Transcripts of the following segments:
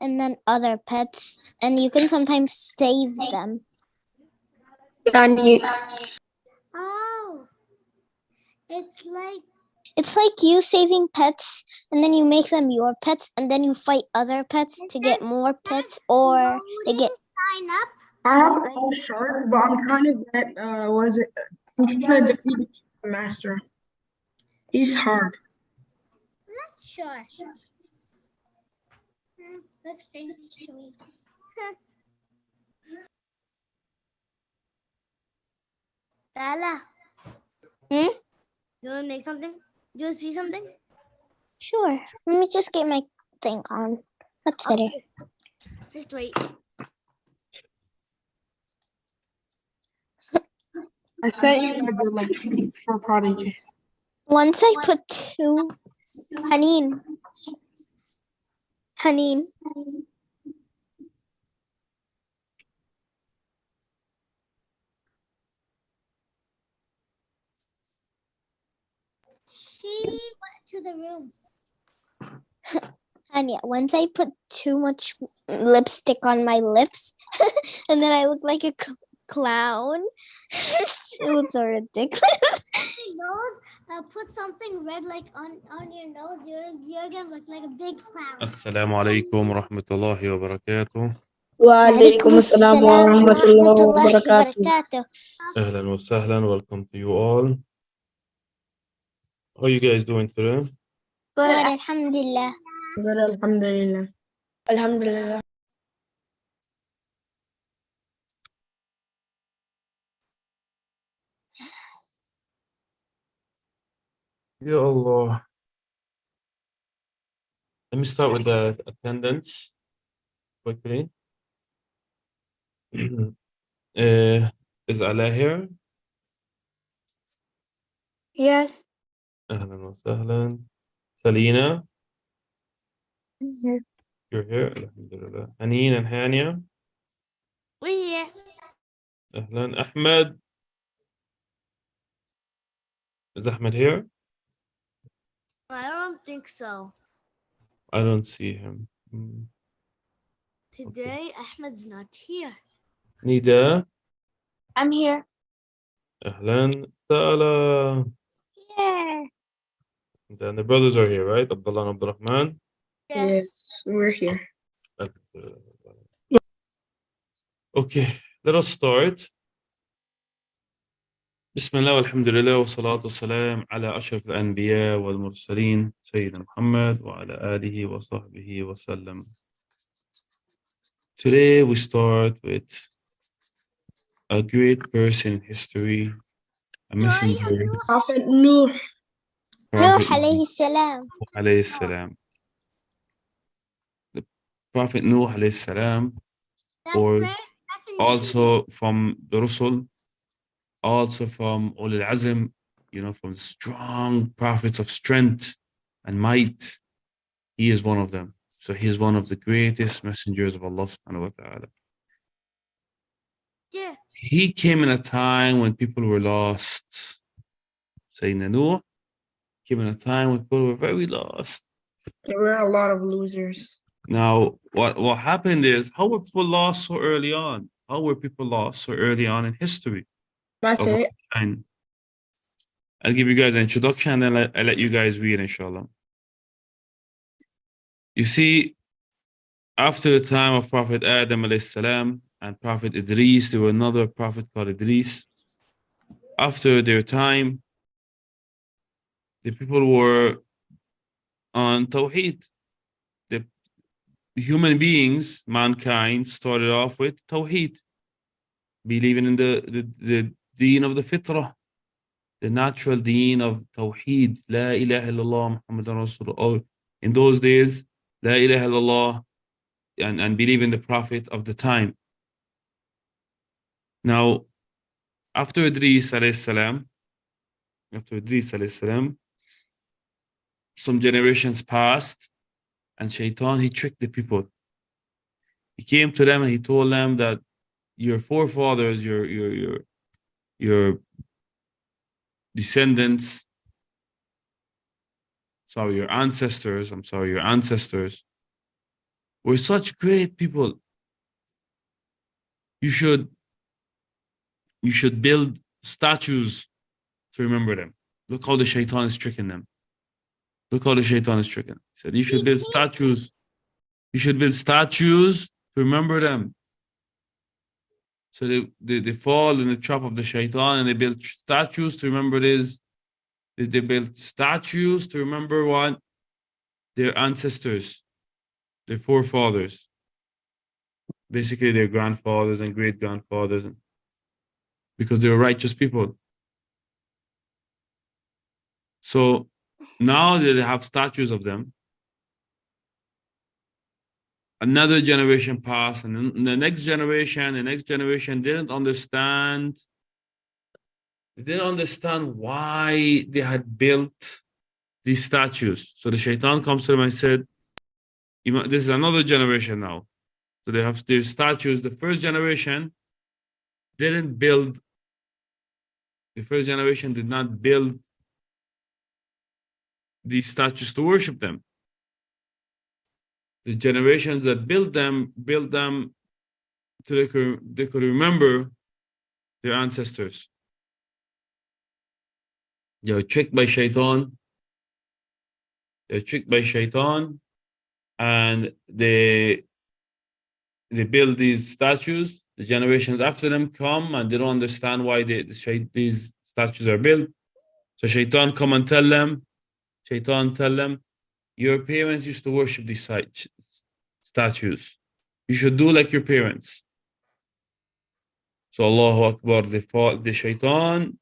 and then other pets, and you can sometimes save them. يعني Oh, It's like you saving pets, and then you make them your pets, and then you fight other pets to get more pets, or they get. sign up. I have all sharks, but I'm trying to get what is it? I'm trying to defeat the master. It's hard. Not sure. Looks dangerous to me. Lala. Hmm? You want to make something? Do you want to see something? Sure. Let me just get my thing on. That's better. Just wait. I sent you guys a like for Prodigy. Once I put two. Haneen. She went to the room. Hania, once I put too much lipstick on my lips, and then I look like a clown. It was so ridiculous. Nose, put something red like on your nose. You're gonna look like a big clown. السلام عليكم ورحمة الله وبركاته. وعليكم السلام ورحمة الله وبركاته. أهلا وسهلا. Welcome to you all. How are you guys doing today? Good, alhamdulillah. Alhamdulillah. Alhamdulillah. Ya Allah. Let me start with the attendance quickly. Is Ala here? Yes. أهلا وسهلا. Salina? You're here. Alhamdulillah. Haneen and Hania? We're here. أهلا. Ahmed? Is Ahmed here? I don't think so. I don't see him. Today, Ahmed's not here. Nida? I'm here. أهلا. Tala? Yeah. Then the brothers are here, right? Abdullah and Abdurrahman? Yes, we're here. Okay, let us start. بسم الله والحمد لله والصلاة والسلام على أشرف الأنبياء والمرسلين سيدنا محمد وعلى آله وصحبه وسلم. Today we start with a great person in history, a messenger. Prophet Nuh. Nuh alayhi salam. Alayhi salam. The Prophet Nuh alayhi salam, or also from the Rusul, also from Ulul Azm, from the strong prophets of strength and might. He is one of them. So he is one of the greatest messengers of Allah subhanahu wa ta'ala. Yeah. He came in a time when people were lost. Sayyidina Nuh came in a time when people were very lost. There were a lot of losers. Now, what happened is, how were people lost so early on? How were people lost so early on in history? Prophet. I'll give you guys an introduction and then I'll let you guys read, inshallah. You see, after the time of Prophet Adam alayhi salam and Prophet Idris, there was another prophet called Idris. After their time, the people were on Tawheed. The human beings, mankind, started off with Tawheed, believing in the deen of the fitrah, the natural deen of Tawheed, La ilaha illallah Muhammadan Rasulullah. In those days, La ilaha illallah, and believe in the Prophet of the time. Now, after Idris alayhi salam, some generations passed, and Shaitan, he tricked the people. He came to them and he told them that your forefathers, your descendants, your ancestors, We're such great people. You should build statues to remember them. Look how the shaitan is tricking them. Look how the shaitan is tricking. He said, you should build statues. You should build statues to remember them. So they fall in the trap of the shaitan, and they build statues to remember this. They build statues to remember what? Their ancestors, their forefathers. Basically, their grandfathers and great-grandfathers. Because they were righteous people. So now that they have statues of them, another generation passed, and then the next generation didn't understand. They didn't understand why they had built these statues. So the shaitan comes to them and said, this is another generation now. So they have their statues. The first generation did not build these statues to worship them. The generations that built them so they could remember their ancestors. They were tricked by shaitan. And they build these statues. The generations after them come and they don't understand why these statues are built. So shaitan tell them, your parents used to worship these statues. You should do like your parents. So Allahu Akbar, the shaitan,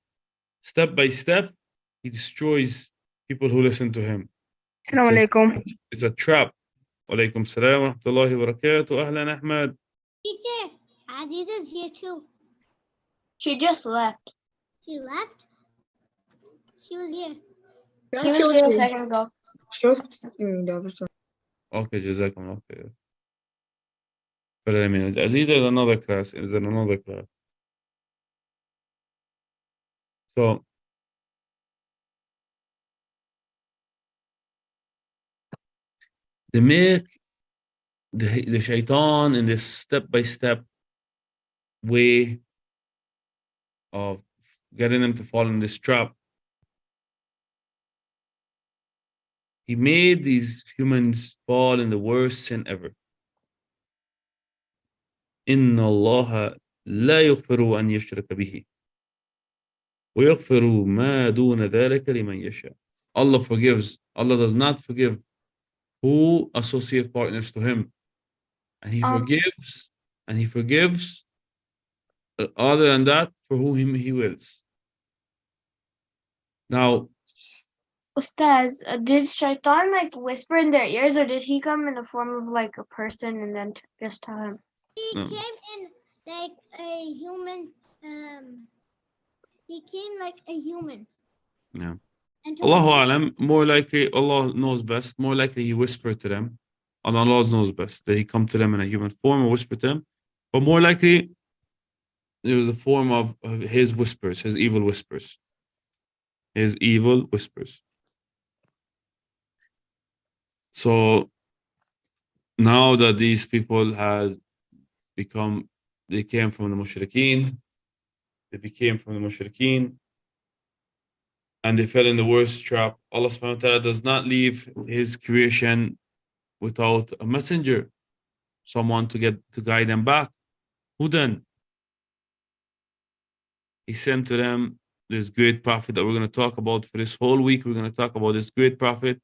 step by step, he destroys people who listen to him. Assalamu alaikum. It's a trap. Wa alaikum salam wa rahmatullahi wa barakatuh. Ahlan Ahmad. Teacher, Aziz is here too. She just left. She left? She was here. She was here a second ago. She was texting me the other time. Okay, jazakum okay. But I mean, Aziz is another class. So they make the shaitan in this step-by-step way of getting them to fall in this trap. He made these humans fall in the worst sin ever. إِنَّ اللَّهَ لَا يَغْفِرُ أَنْ يُشْرَكَ بِهِ وَيَغْفِرُ مَا دُونَ ذَلِكَ لِمَنْ يَشَاءُ. Allah does not forgive who associate partners to him. And he forgives other than that for whom he wills. Now, Ustaz, did Shaitan like whisper in their ears, or did he come in the form of like a person and then just tell him? He No. came in like a human. He came like a human. yeah. And told Allahu them- Alam, more likely Allah knows best. More likely he whispered to them. And Allah knows best that he come to them in a human form or whisper to them. But more likely, it was a form of his whispers, his evil whispers. So now that these people had they came from the mushrikeen, and they fell in the worst trap. Allah subhanahu wa ta'ala does not leave his creation without a messenger, someone to guide them back. Who then? He sent to them this great prophet that we're going to talk about for this whole week. We're going to talk about this great prophet.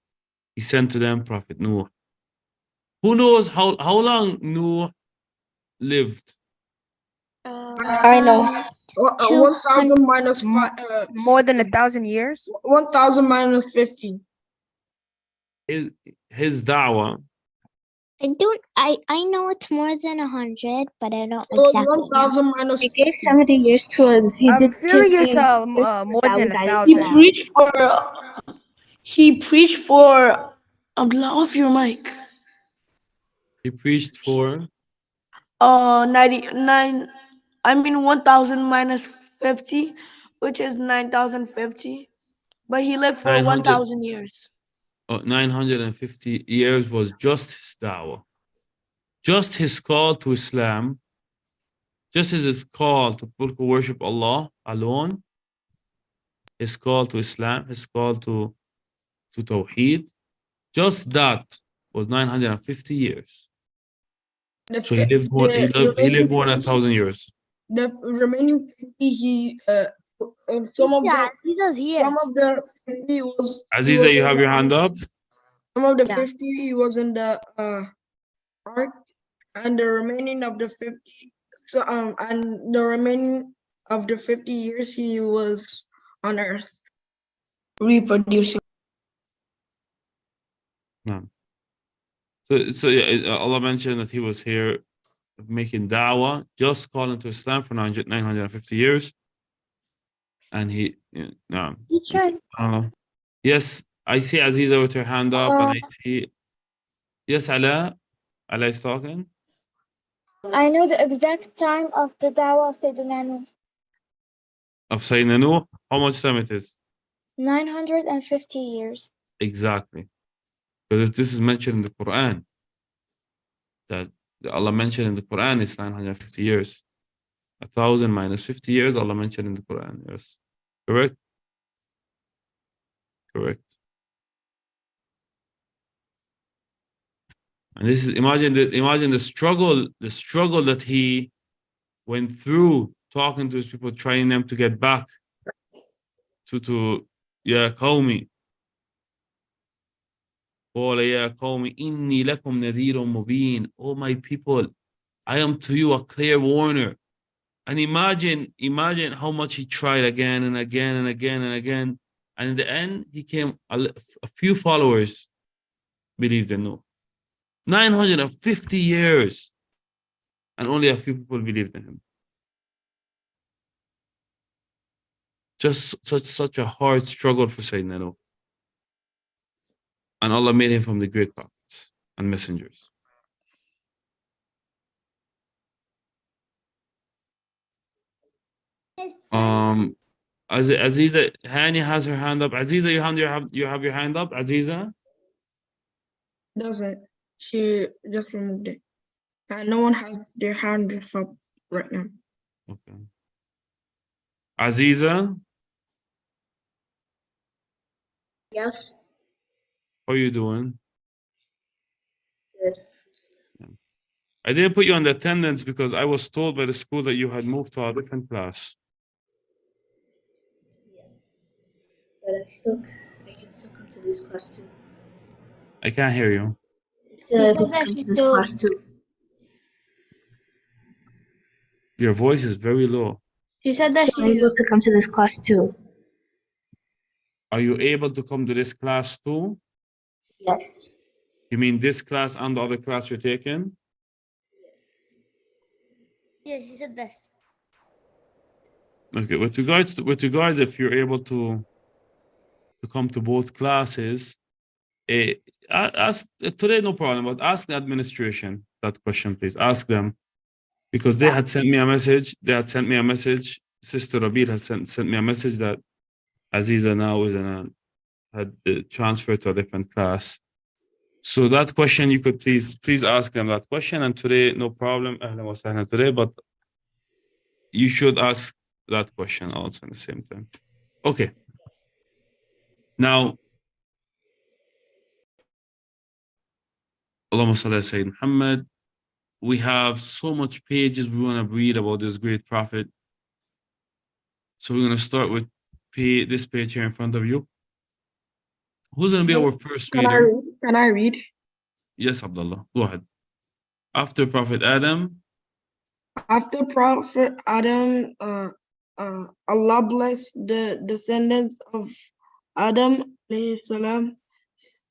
He sent to them Prophet Nuh. Who knows how long Nuh lived? I know. 1,000 minus More than 1,000 years? 1,000 minus 50. His da'wah, I know it's more than 100, but I don't So exactly know. 1,000 minus He gave 70 years to a he I'm did feeling 15 it's years more to than Dawud He 1,000. preached for Abdullah, off your mic. he preached for 99 1,000 minus 50, which is 9,050. But he lived for 900. 1,000 years. 950 years was just his da'wah. just his call to Islam, just as his call to worship Allah alone, his call to Islam, his call to Tawheed, just that was 950 years. So he lived more, he lived more than 1,000 years. The remaining 50, some of Yeah, the these are here. some of the 50 was. he Aziza, was you in have the your hand ark. up? Some of the Yeah. 50 he was in the ark, and the remaining of the 50. So and the remaining of the 50 years he was on earth. Reproducing. No. So yeah, Allah mentioned that he was here making da'wah, just calling to Islam for 950 years. And he, no. Teacher, I don't know. Yes, I see Aziza with her hand up, and I see. Yes, Ala. Ala is talking. I know the exact time of the dawah of Sayyidina Nuh. Of Sayyidina Nuh, how much time it is? 950 years. Exactly. Because this is mentioned in the Quran. That Allah mentioned in the Quran is 950 years. 1,000 minus 50 years, Allah mentioned in the Quran. Yes. Correct? Correct. And this is, imagine the struggle that he went through talking to his people, trying them to get back to Ya Qawmi. قال يا قوم إني لكم نذير مبين. Oh my people, I am to you a clear warner. And imagine how much he tried again and again and again and again. And in the end, he came, a few followers believed in Nuh. 950 years. And only a few people believed in him. Just such a hard struggle for Sayyidina Nuh. And Allah made him from the great prophets and messengers. Aziza, Hani has her hand up. Aziza, you have your hand up, Aziza? Doesn't. She just removed it. And no one has their hand up right now. Okay. Aziza, Yes. how are you doing? Good. I didn't put you on the attendance because I was told by the school that you had moved to a different class. But I can still come to this class too. I can't hear you. So I can come to this class too. Your voice is very low. She said that So I'm able to come to this class too. Are you able to come to this class too? Yes. You mean this class and the other class you're taking? yeah, she said this. Okay. With regards, if you're able to come to both classes, ask today, no problem. But ask the administration that question, please. Ask them, because they had sent me a message. Sister Rabil had sent me a message that Aziza now had transferred to a different class. So that question, you could please ask them that question. And today, no problem. Ahlan wa sahlan today, but you should ask that question also at the same time. Okay. Now, Allahumma salli ala Sayyidina Muhammad. We have so much pages we want to read about this great prophet. So we're going to start with this page here in front of you. Who's going to be our first reader? Can I read? Yes, Abdullah. Go ahead. After Prophet Adam. After Prophet Adam, Allah blessed the descendants of Adam, alayhi salam.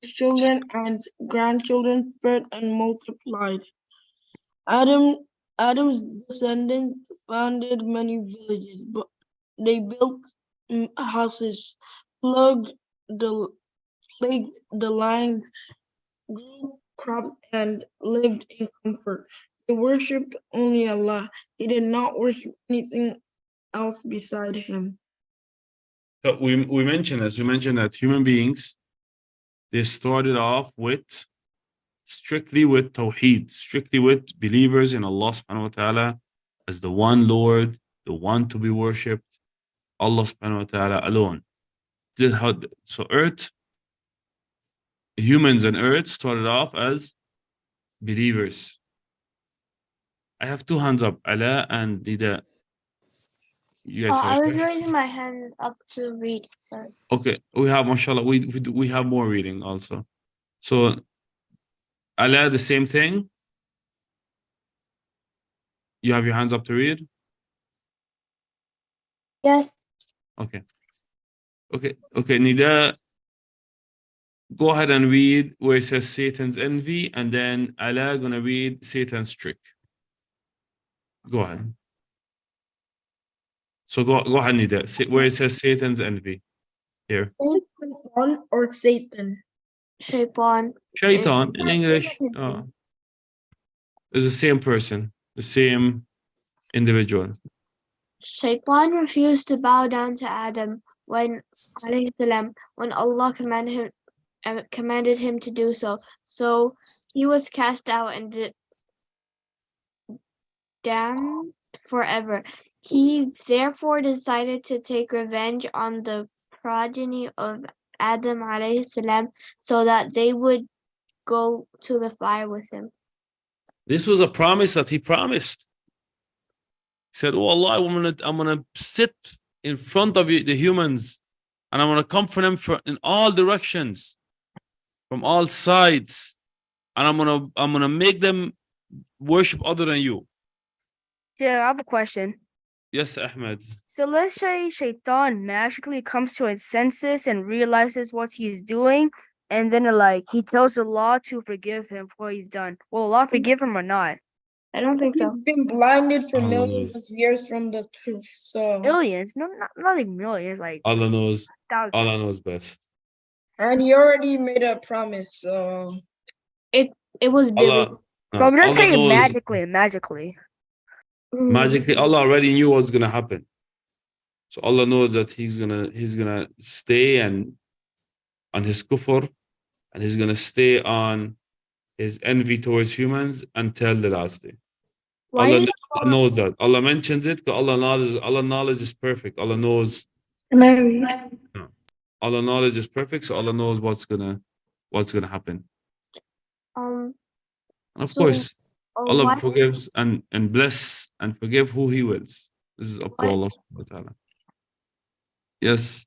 His children and grandchildren spread and multiplied. Adam's descendants founded many villages, but they built houses, plagued the land, grew crops, and lived in comfort. They worshipped only Allah. They did not worship anything else beside Him. So we mentioned that human beings, they started off with strictly with Tawheed, strictly with believers in Allah subhanahu wa ta'ala as the one Lord, the one to be worshipped, Allah subhanahu wa ta'ala alone. So Earth, humans on Earth started off as believers. I have two hands up, Ala and Nida. You guys have I a was question? raising my hand up to read. Sorry. Okay, we have, mashallah, we have more reading also. So, Ala, the same thing? You have your hands up to read? Yes. Okay. Okay, Nida, go ahead and read where it says Satan's envy, and then Ala gonna read Satan's trick. Go ahead. So go ahead, Nida, where it says Satan's envy. Here. Satan or Satan? Shaitan. Shaitan in It's English Satan. is the same person, the same individual. Shaitan refused to bow down to Adam when alayhi salam, when Allah commanded him to do so. So he was cast out and damned forever. He therefore decided to take revenge on the progeny of Adam alayhi salam so that they would go to the fire with him. This was a promise that he promised. He said, "Oh Allah, I'm gonna sit in front of you, the humans, and I'm gonna come for them in all directions, from all sides, and I'm gonna make them worship other than you." Yeah, I have a question. Yes, Ahmed. So let's say Shaitan magically comes to his senses and realizes what he's doing, and then he tells Allah to forgive him for what he's done. Will Allah forgive him or not? I don't think so. He's been blinded for Allah millions knows. of years from the truth. So, Millions? No, not like millions, like Allah knows. thousands. Allah knows best. and he already made a promise. So, It was billion. Allah, But let's Allah say knows. magically. Magically, Allah already knew what's gonna happen. So Allah knows that he's gonna stay and on his kufr, and he's gonna stay on his envy towards humans until the last day. Why Allah did knows that. Allah mentions it because Allah knowledge is perfect. Allah knows. Can I read? Allah knowledge is perfect, so Allah knows what's gonna happen. um And of So, course, Allah why forgives and bless and forgive who He wills. This is up to Why- Allah subhanahu wa ta'ala. Yes.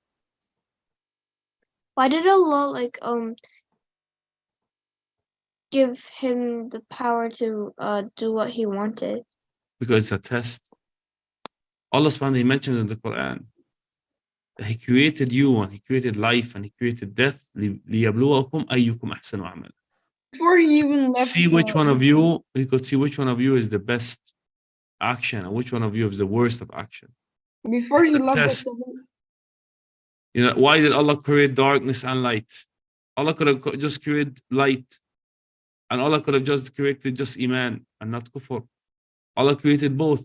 why did Allah give him the power to do what he wanted? Because it's a test. Allah subhanahu wa ta'ala, He mentions in the Quran that He created you and He created life and He created death لِيَبْلُوَكُمْ أَيُّكُمْ أَحْسَنُ عَمَلًا. before he even left, See which one of you, He could see which one of you is the best action and which one of you is the worst of action. before he It's a left the test. seven, You know, why did Allah create darkness and light? Allah could have just created light, and Allah could have just created just Iman and not Kufr. Allah created both.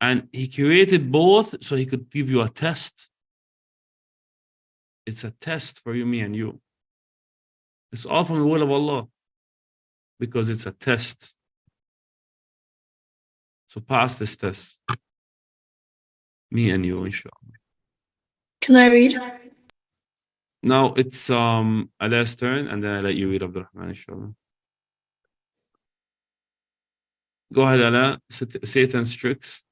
And He created both so He could give you a test. It's a test for you, me, and you. It's all from the will of Allah because it's a test. So pass this test. Me and you, inshallah. Can I read? Now it's Ala's turn, and then I let you read Abdurrahman, inshallah. Go ahead, Ala. Satan's tricks.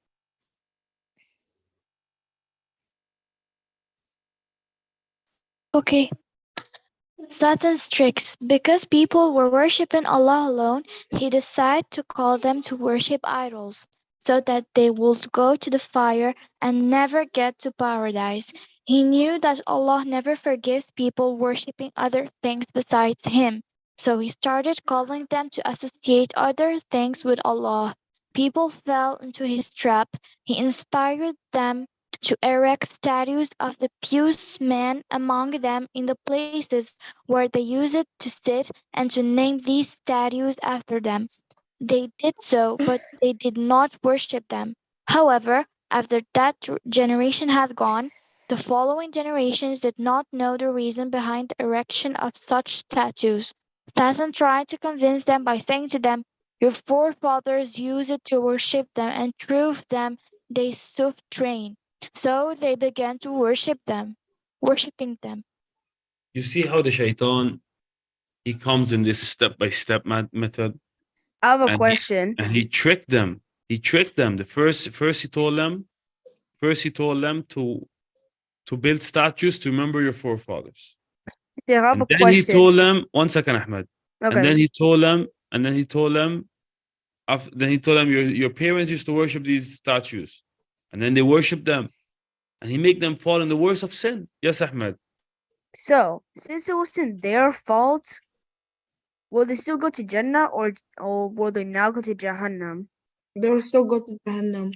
Okay. Satan's tricks. Because people were worshipping Allah alone, he decided to call them to worship idols, so that they would go to the fire and never get to paradise. He knew that Allah never forgives people worshipping other things besides Him, so he started calling them to associate other things with Allah. People fell into his trap. He inspired them to erect statues of the pious men among them in the places where they used to sit, and to name these statues after them. They did so, but they did not worship them. However, after that generation had gone, the following generations did not know the reason behind the erection of such statues. Satan tried to convince them by saying to them, your forefathers used it to worship them, and through them they self-trained. So they began to worshipping them. You see how the shaitan, he comes in this step-by-step method, I have a and question. he tricked them. He tricked them. First he told them to build statues to remember your forefathers. Yeah, I have And a then he question. told them, one second, Ahmed. And Okay. then he told them, your parents used to worship these statues. And then they worship them. And he made them fall in the worst of sin. Yes, Ahmed. So, since it wasn't their fault, will they still go to Jannah or will they now go to Jahannam? They will still go to Jahannam.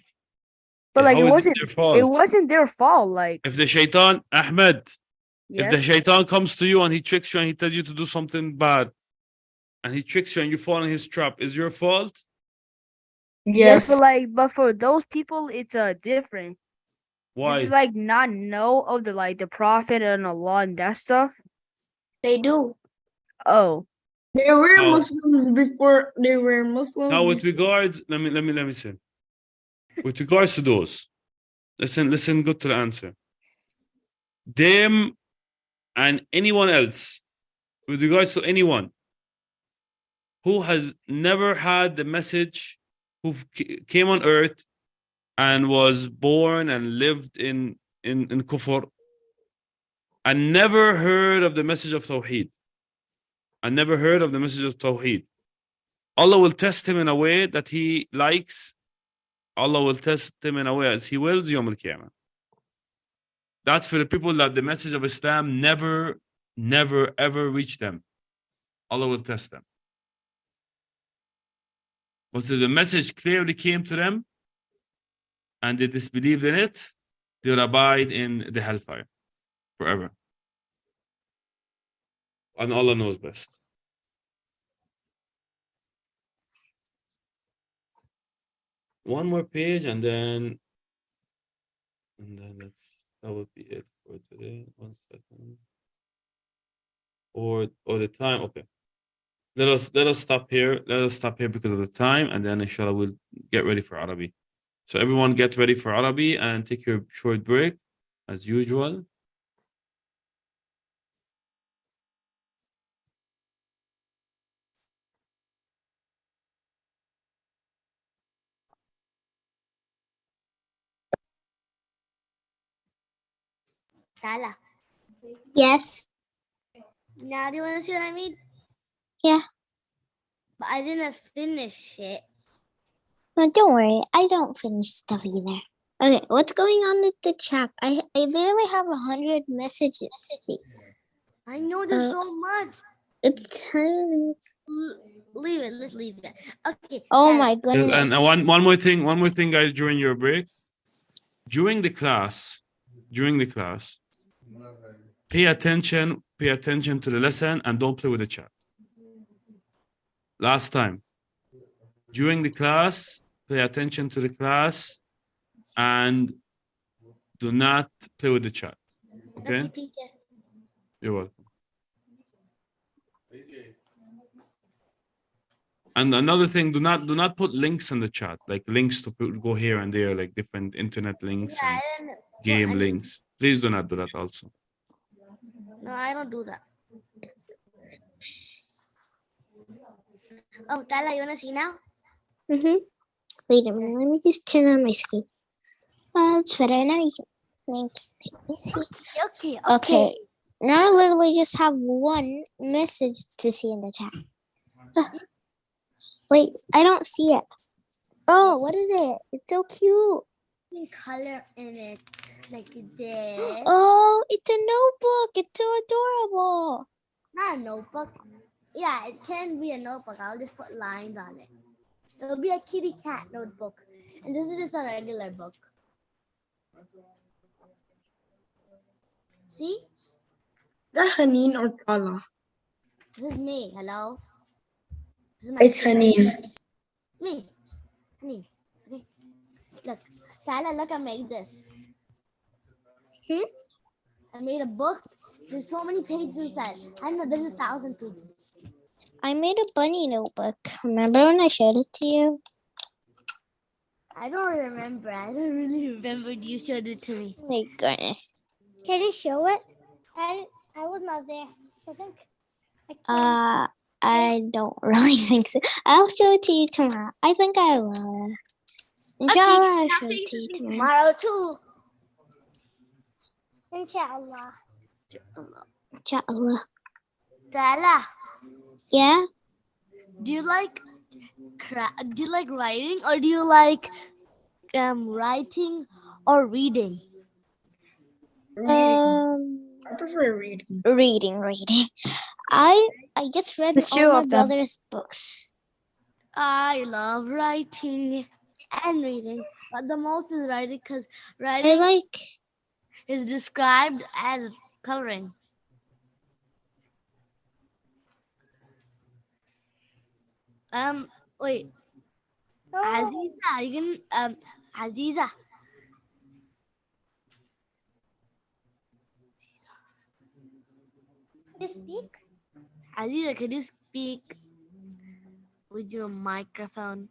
But like How it is wasn't their fault? it wasn't their fault. Like If the shaitan, Ahmed, if the yes, shaitan comes to you and he tricks you and he tells you to do something bad, and he tricks you and you fall in his trap, is your fault? yes, but for those people it's different. Do Why? they like not know of the prophet and Allah and that stuff? They do. Oh, They were Now- Muslims before they were Muslims. Now, with regards, let me say. With regards to those, listen good to the answer. Them and anyone else, with regards to anyone who has never had the message, who came on earth and was born and lived in kufr, and never heard of the message of Tawheed, Allah will test him in a way that he likes. Allah will test him in a way as he wills Yawm al-Qiyamah. That's for the people that the message of Islam never, ever reached them. Allah will test them. But if the message clearly came to them and they disbelieved in it, they will abide in the hellfire forever. And Allah knows best. One more page and then that would be it for today. 1 second. Or the time. Okay. Let us stop here. Let us stop here because of the time, and then inshallah we'll get ready for Arabi. So everyone get ready for Arabi and take your short break as usual. Tala. Yes. Now do you want to see what I mean? Yeah. But I didn't finish it. No, don't worry. I don't finish stuff either. Okay, what's going on with the chat? I literally have 100 messages. I know there's so much. It's 10 minutes. Leave it. Let's leave it. Okay. Oh Tala. my Yes, goodness. and one more thing, guys, during your break, during the class, pay attention to the lesson and don't play with the chat. Last time, during the class, pay attention to the class and do not play with the chat. Okay? Teacher. You're welcome. And another thing, do not put links in the chat, like links to go here and there, like different internet links Yeah, and I didn't. game links. Please do not do that also. No, I don't do that. Oh, Tala, you want to see now? Mm-hmm. Wait a minute. Let me just turn on my screen. It's better now. Thank you. Let me see. Okay. Now I literally just have one message to see in the chat. Wait, I don't see it. Oh, what is it? It's so cute. Color in it like this. Oh, it's a notebook. It's so adorable. Not a notebook. Yeah, it can be a notebook. I'll just put lines on it. It'll be a kitty cat notebook. And this is just a regular book. See? Is that Haneen or Tala? This is me. Hello? This is my It's Haneen. Me. Okay. Look. Tyler, look, I made this. I made a book. There's so many pages inside. I don't know, there's 1,000 pages. I made a bunny notebook. Remember when I showed it to you? I don't remember. I don't really remember you showed it to me. Oh my goodness. Can you show it? I was not there. I think. I can't. I don't really think so. I'll show it to you tomorrow. I think I will. Inshallah, I'll show it to you tomorrow. Tomorrow too. Inshallah. Inshallah. Tala, Yeah? do you like writing, or do you like writing or reading? Reading. I prefer reading. Reading. I just read The two all my of them. brother's books. I love writing and reading, but the most is writing because I writing like is described as coloring. Wait. Aziza, you can Aziza. Can you speak? Aziza, can you speak with your microphone?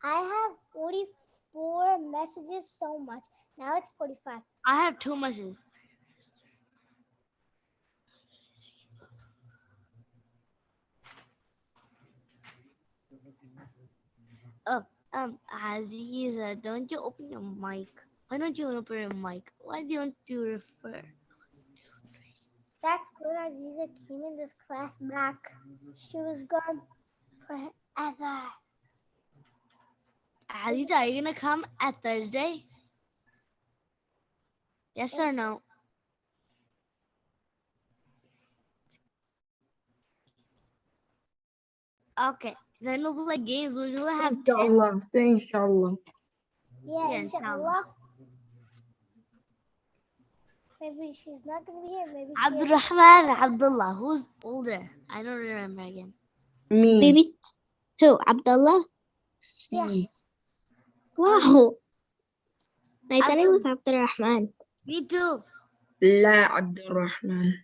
I have 44 messages so much. Now it's 45. I have 2 messages. Oh, Aziza, don't you open your mic? Why don't you open your mic? Why don't you refer? That's good. Aziza came in this class back. She was gone forever. Aziza, are you gonna come at Thursday? Yes or no? Okay, then we'll play games. We're gonna have Inshallah. Say inshallah. Yeah, Yeah, inshallah. Maybe she's not gonna be here. Maybe she is. Abdurrahman, Abdullah. Who's older? I don't remember again. Me. maybe who? Abdullah? Yeah. Wow. I thought it was Abdurrahman. Me too. La Abdurrahman.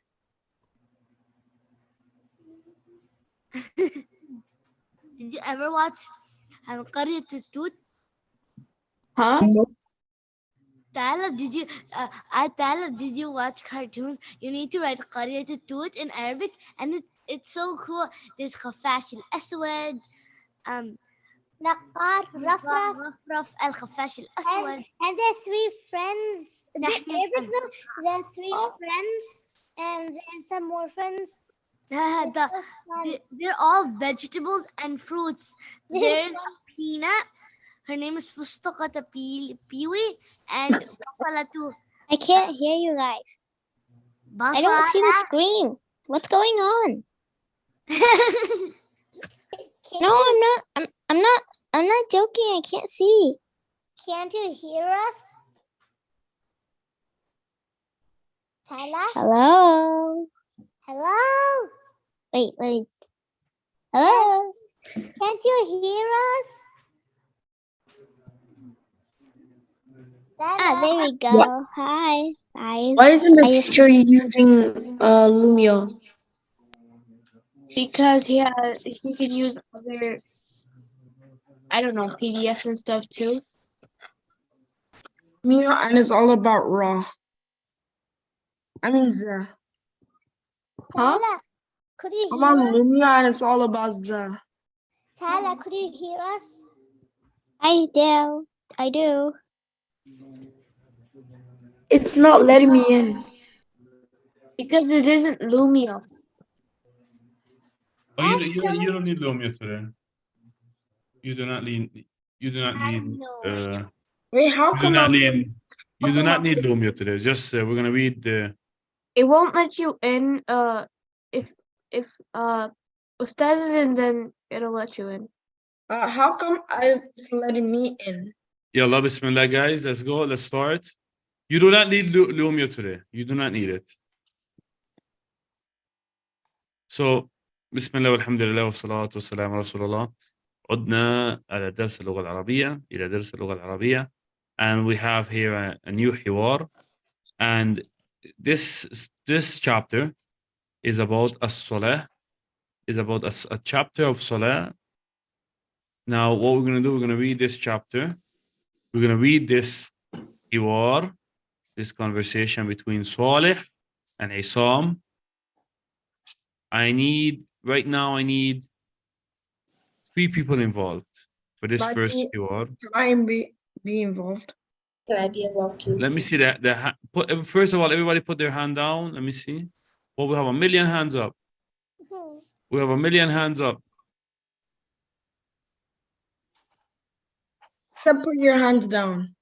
Did you ever watch Qaryat al-Tut? Huh? Nope. Tala, did you watch cartoons? You need to write Qaryat al-Tut in Arabic, and it's so cool. There's Khafash al-Aswad, Naqar, Rafraf, Rafraf al-Khafash al-Aswad. and their 3 friends. The Nahnu Arabic though, there are 3 friends, and there's some more friends. It's The- so fun. They're all vegetables and fruits. There's a peanut. Her name is Fustaqata Piwi, and Basalatu. I can't hear you guys. I don't see the screen. What's going on? No, I'm not. I'm not joking. I can't see. Can't you hear us? Tala? Hello. Hello? Wait. Hello. Can't you hear us? Ah, there we go. What? Hi. Hi. Why isn't the I just- teacher using Lumio? Because he can use other, I don't know, PDFs and stuff too. Mia, and it's all about raw. I mean, the. Huh? Tala, could you I'm hear on us? Lumia, and it's all about the. Tala, could you hear us? I do. It's not letting me in. Because it isn't Lumio. Oh, you don't need Lumia today. You do not need. You do not need. Wait, how You do come not I'm need. You do not need Lumia today. Just we're gonna read the. It won't let you in. If Ustaz is in, then it'll let you in. how come it's letting me in? Yalla, bismillah, guys. Let's go. Let's start. You do not need Lumia today. You do not need it. So, bismillah walhamdulillah wassalatu wassalamu ala rasulullah. عدنا على درس اللغة العربية إلى درس اللغة العربية, and we have here a new حوار, and this chapter is about as-salah, is about a chapter of salah. Now, what we're going to do, we're going to read this chapter. We're going to read this hiwar, this conversation between Salih and Isam. Right now, I need 3 people involved for this first hiwar. Can I be involved? Can I be involved too? Let me see that. First of all, everybody put their hand down. Let me see. Well, we have 1 million hands up. We have 1 million hands up. Put your hands down.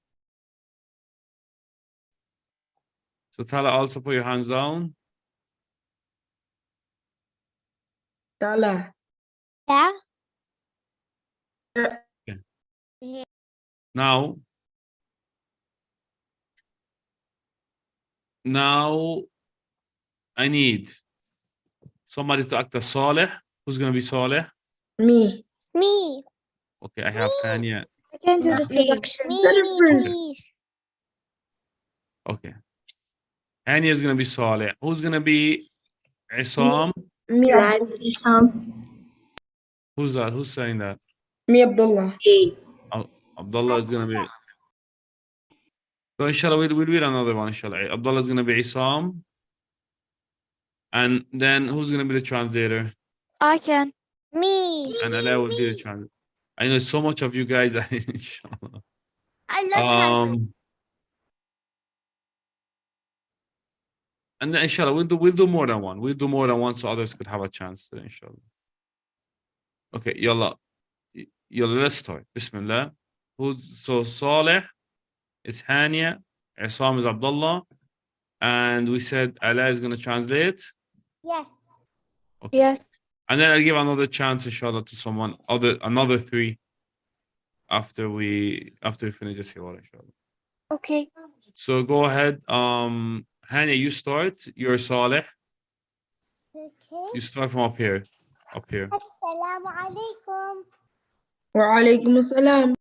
So Tala, also put your hands down. Tala. Yeah. Now I need somebody to act as Saleh. Who's going to be Saleh? Me. Me. Okay, I have Hania. I can do the introduction. Me, please. Okay. Hania is going to be Saleh. Who's going to be Isam? Me, Can I be Isam? Who's that? Who's saying that? Me, Abdullah. Hey. Abdullah is going to be. So inshallah, we'll read another one, inshallah. Abdullah is going to be Isam. And then who's going to be the translator? I can. Me. And Allah will be the translator. I know so much of you guys, inshallah. I love And then inshallah, we'll do more than one. We'll do more than one so others could have a chance to, inshallah. Okay, yalla, let's start. Bismillah. So Saleh is Hania, Isam is Abdullah, and we said Allah is going to translate. Yes. Okay. Yes. And then I'll give another chance, inshallah, to someone, another 3 after we finish this here, inshallah. Okay. So go ahead. Hania, you start. You're Saleh. Okay. You start from up here. Up here. Assalamu alaikum. Wa alaikum assalam.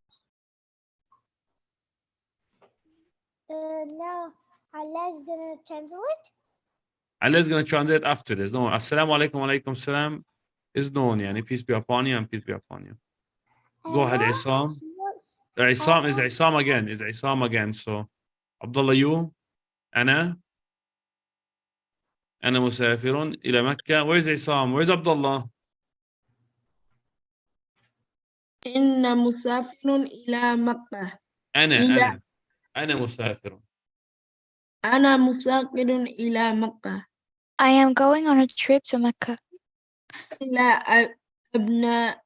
Now Allah is gonna translate. Allah is going to translate after this. No, assalamu alaikum wa alaikum salam is known. Yani, peace be upon you and peace be upon you. Go ahead, Isam. Isam is Isam again. Is Isam again. So, Abdullah, you. أنا مسافر إلى مكة. Where's Isam? Where's Abdullah? إن مسافر إلى مكة. أنا مسافر. أنا مسافر إلى مكة. I am going on a trip to Mecca. إلى أبناء.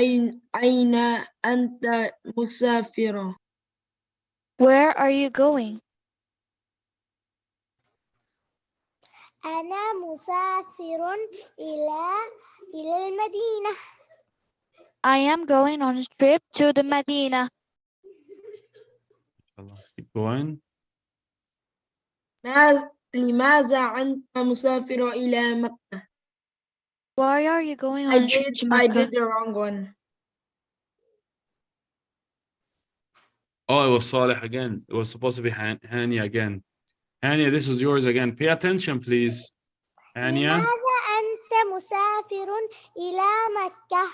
أين أنت مسافر؟ Where are you going? أنا مسافر إلى المدينة. I am going on a trip to the Medina. Keep going. لماذا أنت مسافر إلى مكة؟ Why are you going on a trip to I Mecca? did the wrong one. Oh, it was Saleh again. It was supposed to be Hania again. Hania, this is yours again. Pay attention, please. Hania. لماذا أنت مسافر إلى مكة؟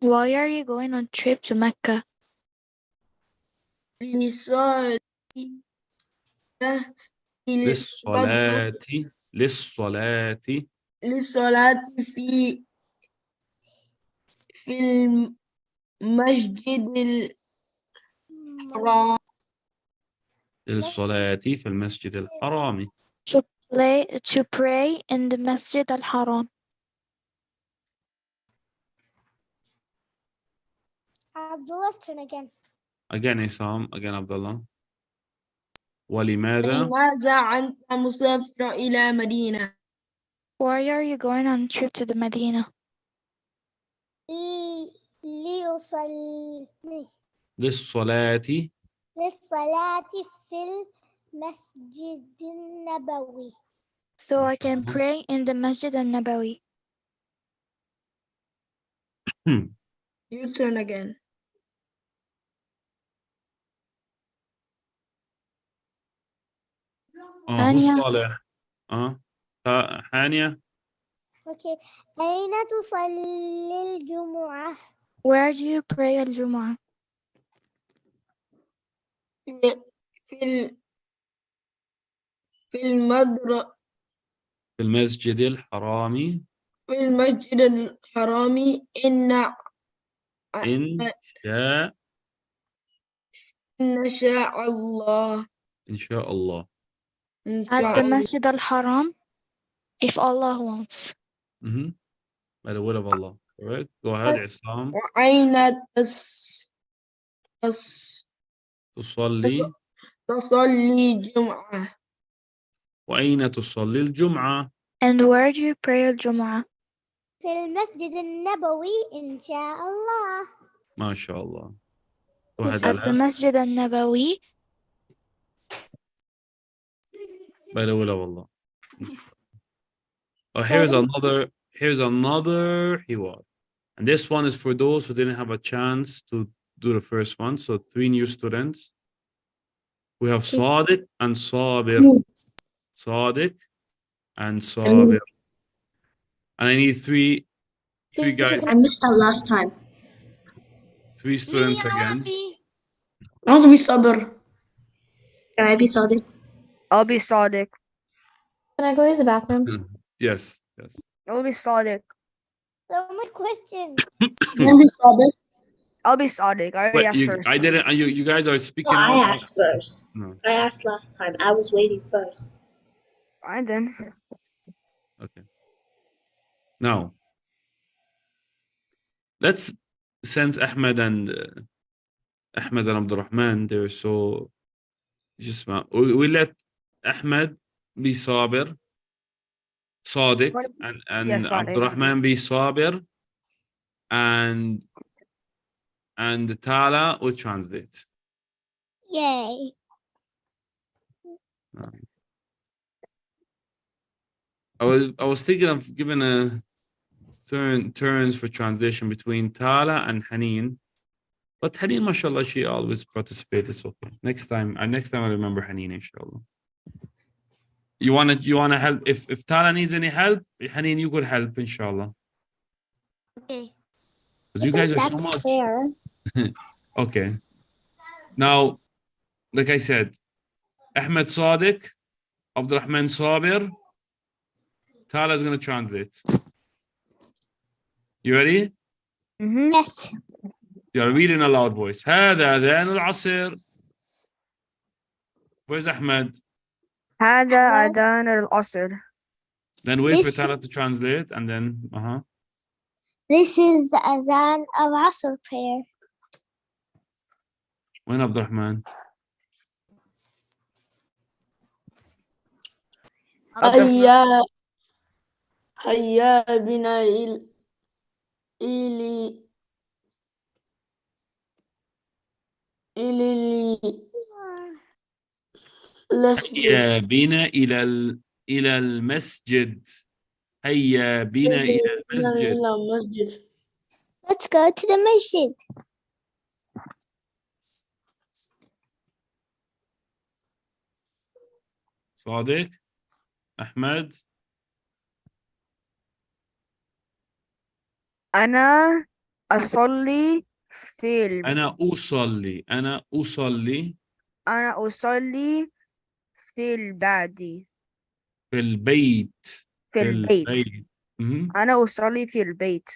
Why are you going on a trip to Mecca? للصلاة في المسجد الحرام. للصلاة في المسجد الحرام. To pray in the Masjid al-Haram. Abdullah's turn again. Again, Isam. Again, Abdullah. ولماذا؟ لماذا أنت مسافر إلى مدينة؟ Why are you going on a trip to the Medina? للصلاة في المسجد النبوي. So I can pray in the Masjid al-Nabawi. Your turn again. هو ثانية. صالح. حانية. Okay. أين تصلي الجمعة؟ Where do you pray الجمعة? في المدرسة، في المسجد الحرام في المسجد الحرام إن شاء إن شاء الله. إن شاء الله. إن At شاء the الله. Masjid al-Haram, if Allah wants. By the will of Allah. Correct. Go ahead, Islam. وأين تصلي. تصلي الجمعة؟ وأين تصلي الجمعة؟ And where do you pray الجمعة? في المسجد النبوي إن شاء الله. ما شاء الله. Go ahead, At the Ala. Masjid al-Nabawi. By the will of Allah. Oh, here's another hiwar. And this one is for those who didn't have a chance to do the first one. So 3 new students. We have Sadiq and Sabir. Sadiq and Sabir. And I need three guys. I missed out last time. 3 students again. I want to be Sabr. Can I be Sadiq? I'll be Sadiq. Can I go use the bathroom? Yes. I'll be Sadiq. So many questions. I'll be Sadiq. I already asked first. I didn't. You guys are speaking No, out. I asked first. No. I asked last time. I was waiting first. Fine then. Okay. Now, let's, since Ahmed and Abdul Rahman, they're so just we let Ahmed be Sabir, Sadiq, and Yes, Sadiq. Abdul Rahman be Sabir, and Tala will translate. Yay. I was thinking of giving a turns for translation between Tala and Haneen, but Haneen, mashallah, she always participates. Okay. Next time I remember Haneen, inshallah. You wanna help? If Tala needs any help, Haneen, you could help, inshallah. Okay. Because you guys are so much. Fair. Okay. Now, like I said, Ahmed Sadiq, Abdul Rahman Sabir, Tala is going to translate. You ready? Yes. You are reading a loud voice. هذا أذان العصر. Where's Ahmed? هذا أذان العصر. Then wait for Tala to translate and then This is the Azan of Asr prayer. When Abdul Rahman? هيا بنا إلي هيا بنا إلى المسجد. هيا بنا إلى المسجد. Let's go to the masjid. صادق أحمد. أنا أصلي أنا أصلي في البيت. أنا أصلي في البيت.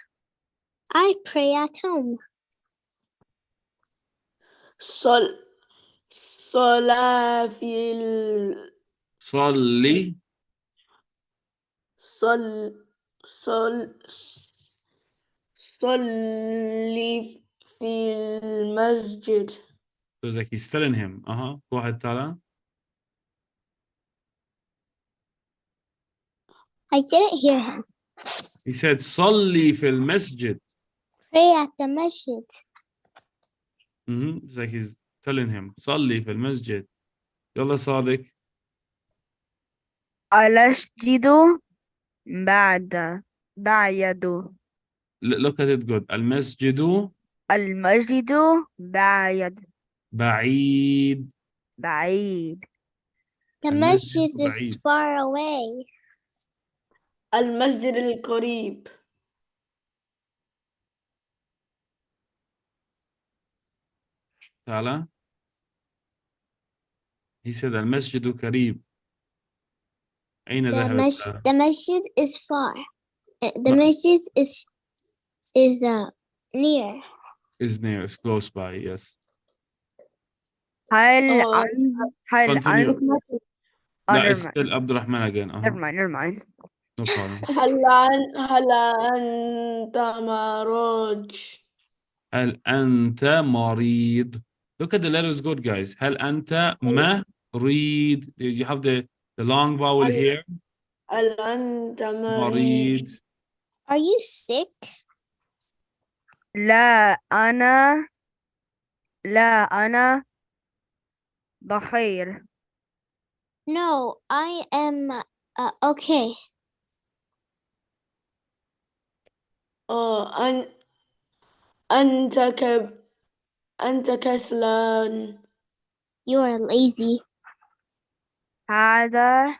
I pray at home. صلي في المسجد. So it's like he's telling him. Go ahead, Tala. I didn't hear him. He said, صلي في المسجد. Pray at the masjid. It's like he's telling him, صلي في المسجد. يلا صادق. المسجد بعيد. Look at it good. المسجد بعيد. بعيد. The المسجد masjid is بعيد. far away. المسجد القريب. تعالى. He said المسجد قريب. أين ذهبت تالا؟ The masjid is far. The No. masjid is near. Is near, is close by, yes. هل Oh, هل Continue. أنت No, never it's mind. still Abdurrahman again. Never mind. No problem. هل أنت مريض؟ هل أنت مريض? Look at the letters good, guys. هل أنت مريض? You have the long vowel here. هل أنت مريض؟ مريض. Are you sick? لا أنا بخير. No, I am okay. أنت كسلان. You are lazy. هذا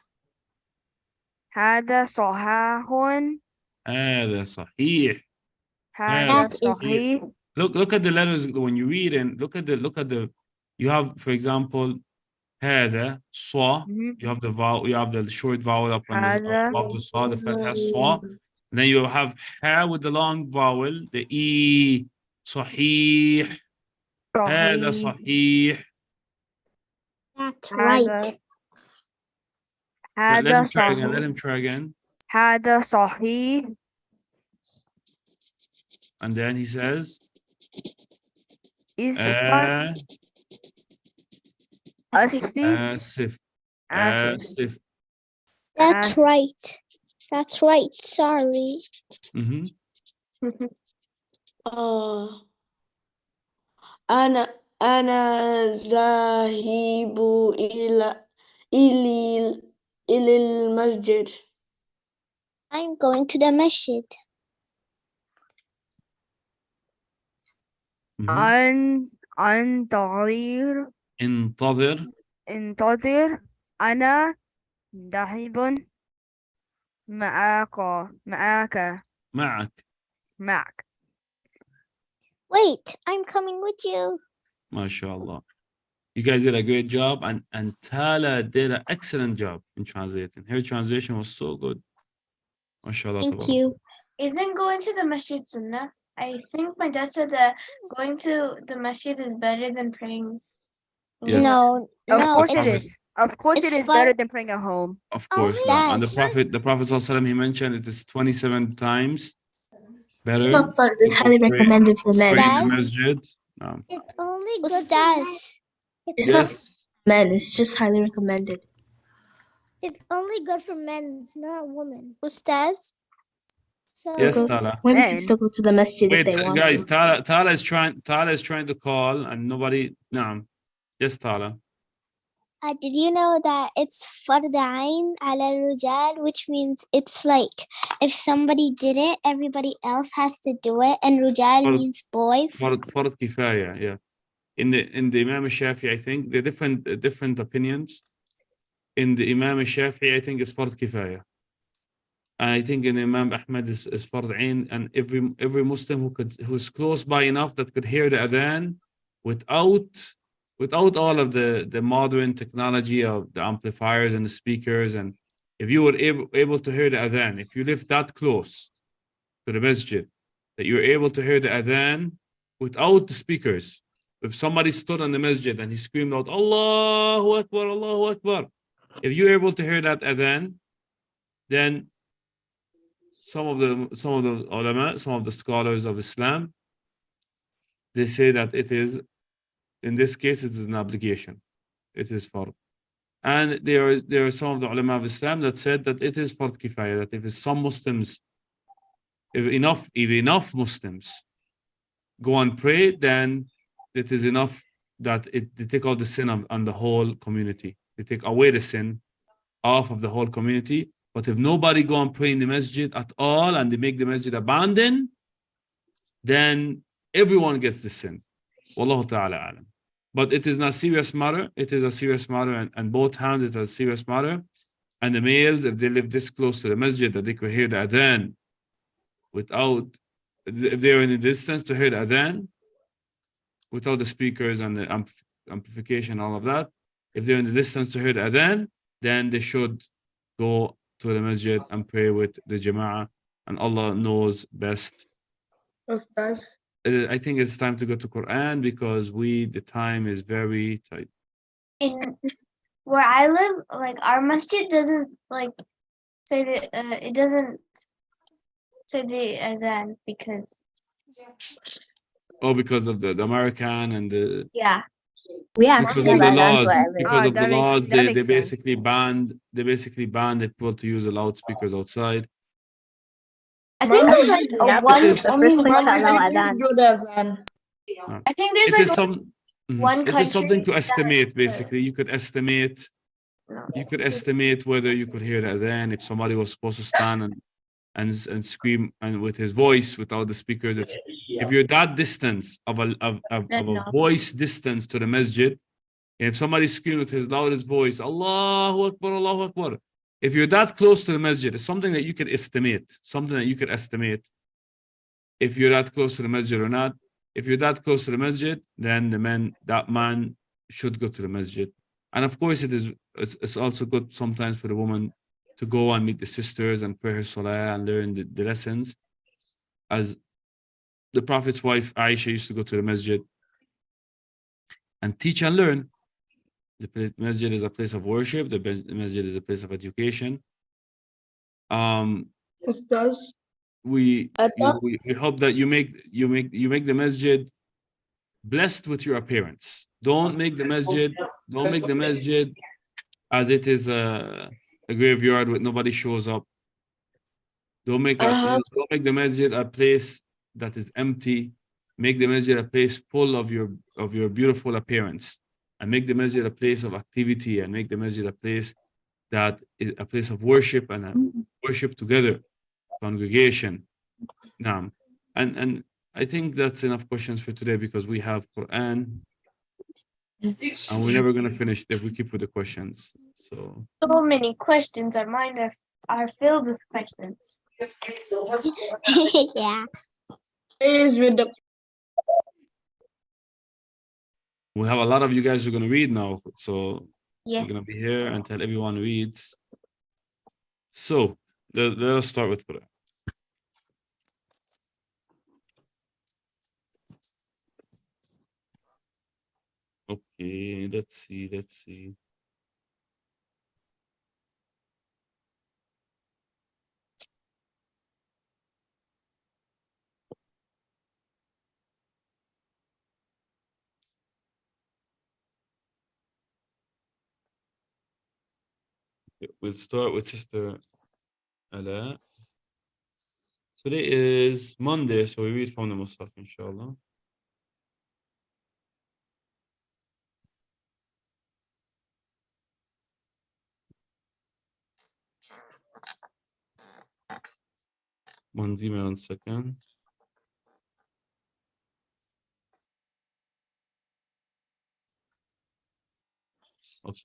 صحيح. هذا صحيح. هذا That is- صحيح. Look at the letters when you read and look at the you have, for example, هذا صا. You have the vowel, you have the short vowel up on the هذا. above the صا, the fatha صا. And then you have ha with the long vowel, the e. صحيح. هذا صحيح. That's right. Let هذا him try again. صحيح. Let him try again. هذا صحيح. And then he says, أسف. آسف. آسف. That's right. That's right. Sorry. Mhm. أنا ذاهب إلى المسجد. I'm going to the masjid. Mhm. انتظر. أنا ذاهب معك. Wait, I'm coming with you. MashaAllah. You guys did a great job, and Tala did an excellent job in translating. Her translation was so good. MashaAllah. Thank tabarak. you. Isn't going to the masjid sunnah? I think my dad said that going to the masjid is better than praying. Yes. No, Of no, course it it's- is. Of course it it's is better fun. than praying at home. Of course. Ustaz. And the Prophet ﷺ, he mentioned it is 27 times better. It's not fun. It's to highly pray- recommended for men. pray in the Ustaz. masjid. It's only good Ustaz. It's not Yes. men. It's just highly recommended. It's only good for men, it's not women. Ustaz. So Yes, Go- Tala. Women Men. can still go to the masjid if Wait, they want guys, to. Tala is trying to call and nobody. Naam. Yes, Tala. Did you know that it's fard ayn ala rujal, which means it's like if somebody did it, everybody else has to do it, and rujal Fard- means boys. Fard kifaya, yeah. In the Imam Shafi, I think the different opinions. In the Imam Shafi, I think it's fard kifaya. And I think in Imam Ahmad is fard ayn, and every Muslim who's close by enough that could hear the adhan without all of the modern technology of the amplifiers and the speakers, and if you were able to hear the adhan, if you live that close to the masjid, that you're able to hear the adhan without the speakers. If somebody stood in the masjid and he screamed out, Allahu Akbar, Allahu Akbar. If you're able to hear that adhan, then some of the ulama, some of the scholars of Islam, they say that it is, in this case, it is an obligation. It is fard. And there are some of the ulama of Islam that said that it is fard kifaya, that if some Muslims, if enough Muslims go and pray, then it is enough that they take out the sin on the whole community. They take away the sin off of the whole community. But if nobody go and pray in the masjid at all and they make the masjid abandoned, then everyone gets the sin. Wallahu ta'ala alam. but it is not serious matter. It is a serious matter, and both hands it is a serious matter. And the males, if they live this close to the masjid, that they could hear the adhan without, if they're in a distance to hear the adhan, without the speakers and the amplification, all of that. If they're in the distance to hear the adhan, then they should go to the masjid and pray with the jama'ah, and Allah knows best. Ustaz. I think it's time to go to Quran because the time is very tight. In where I live, like our masjid doesn't like say that it doesn't say the adhan because Oh, because of the American and the yeah. We because actually of have the adhans laws, wherever. because of the that makes- laws, that they makes sense. basically banned the people to use the loudspeakers outside. I think there's like Yeah, a one this is the first place one to allow Please adhans. do the adhan. I think there's It like is some one it is something to country estimate. that- Basically, you could estimate whether you could hear the adhan if somebody was supposed to stand and scream and with his voice without the speakers. If you're that distance of a voice distance to the masjid, if somebody's screaming with his loudest voice, Allahu Akbar, Allahu Akbar. If you're that close to the masjid, it's something that you could estimate. If you're that close to the masjid or not. If you're that close to the masjid, then that man should go to the masjid. And of course, it's also good sometimes for the woman to go and meet the sisters and pray her salah and learn the lessons. As the Prophet's wife Aisha used to go to the masjid and teach and learn. The masjid is a place of worship. The masjid is a place of education. Ustaz. We hope that you make the masjid blessed with your appearance. Don't make the masjid as it is a graveyard where nobody shows up. Don't make the masjid a place that is empty. Make the masjid a place full of your beautiful appearance, and make the masjid a place of activity, and make the masjid a place that is a place of worship and worship together, congregation. Naam. And I think that's enough questions for today because we have Quran and we're never going to finish if we keep with the questions. So many questions. Our mind are filled with questions. Yeah. Please with the we have a lot of you guys who are going to read now. So Yes. we're going to be here until everyone reads. So let us start with Quran. Okay, let's see. We'll start with Sister Ala. Today is Monday, so we read from the Musaf, inshallah. One second. Okay.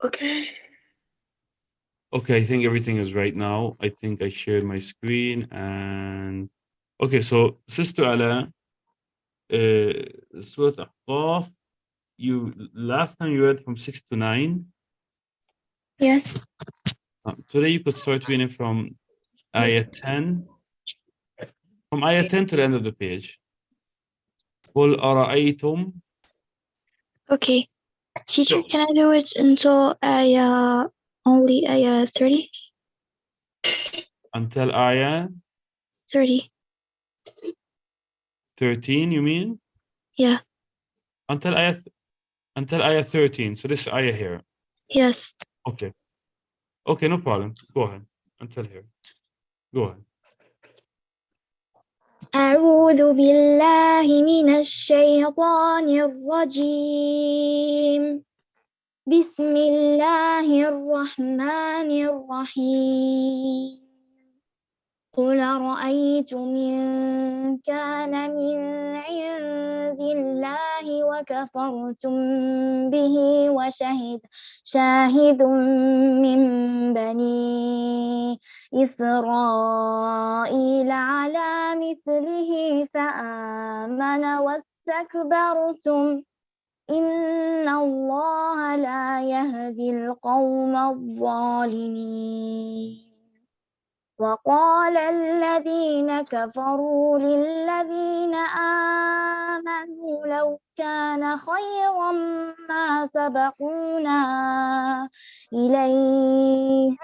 Okay. Okay, I think everything is right now. I think I shared my screen and okay, so Sister Ala, Surah Ahqaf, you last time you read from 6 to 9. Yes. Today you could start reading from ayah 10. From ayah 10 to the end of the page. قُلْ أَرَأَيْتُمْ. Okay. Teacher, Go. can I do it until only 30? Until ayah 30. 13, you mean? Yeah. Until ayah 13. So this ayah here. Yes. Okay. Okay, no problem. Go ahead. Until here. Go ahead. أعوذ بالله من الشيطان الرجيم. بسم الله الرحمن الرحيم. قل أرأيتم إن كان من عند الله وكفرتم به وشهد شاهد من بني إسرائيل على مثله فآمن واستكبرتم إن الله لا يهدي القوم الظالمين. وقال الذين كفروا للذين آمنوا لو كان خيرا ما سبقونا إليه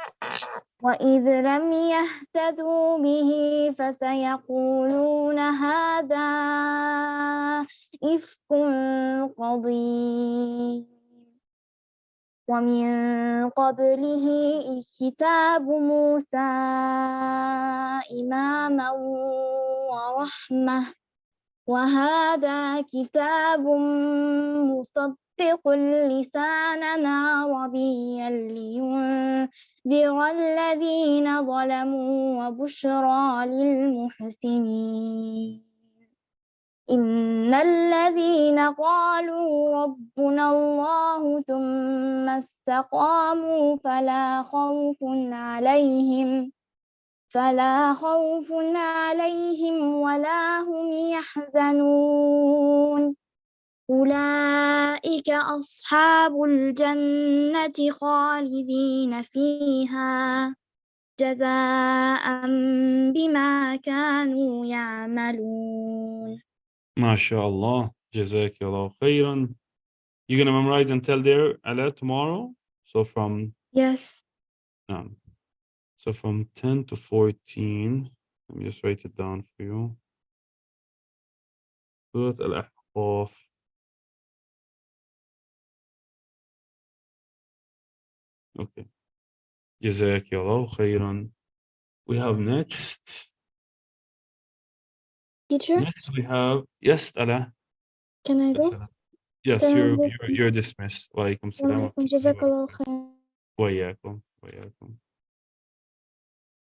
وإذ لم يهتدوا به فسيقولون هذا إفك قديم. ومن قبله كتاب موسى إماما ورحمة وهذا كتاب مصدق لسانا عربيا لينذر الذين ظلموا وبشرى للمحسنين. إن الذين قالوا ربنا الله ثم استقاموا فلا خوف عليهم ولا هم يحزنون. أولئك أصحاب الجنة خالدين فيها جزاء بما كانوا يعملون. MashaAllah. Jazakallah khairan. You're going to memorize until there, Ala, tomorrow? So from... Yes. So from 10 to 14, let me just write it down for you. Surat Al-Ahqaf. Okay. Jazakallah khairan. We have next. Teacher? Next we have, yes, Ala. Can I go? Yes, Can I you're dismissed. Wa alaikum salam. جزاك خير. وإياكم.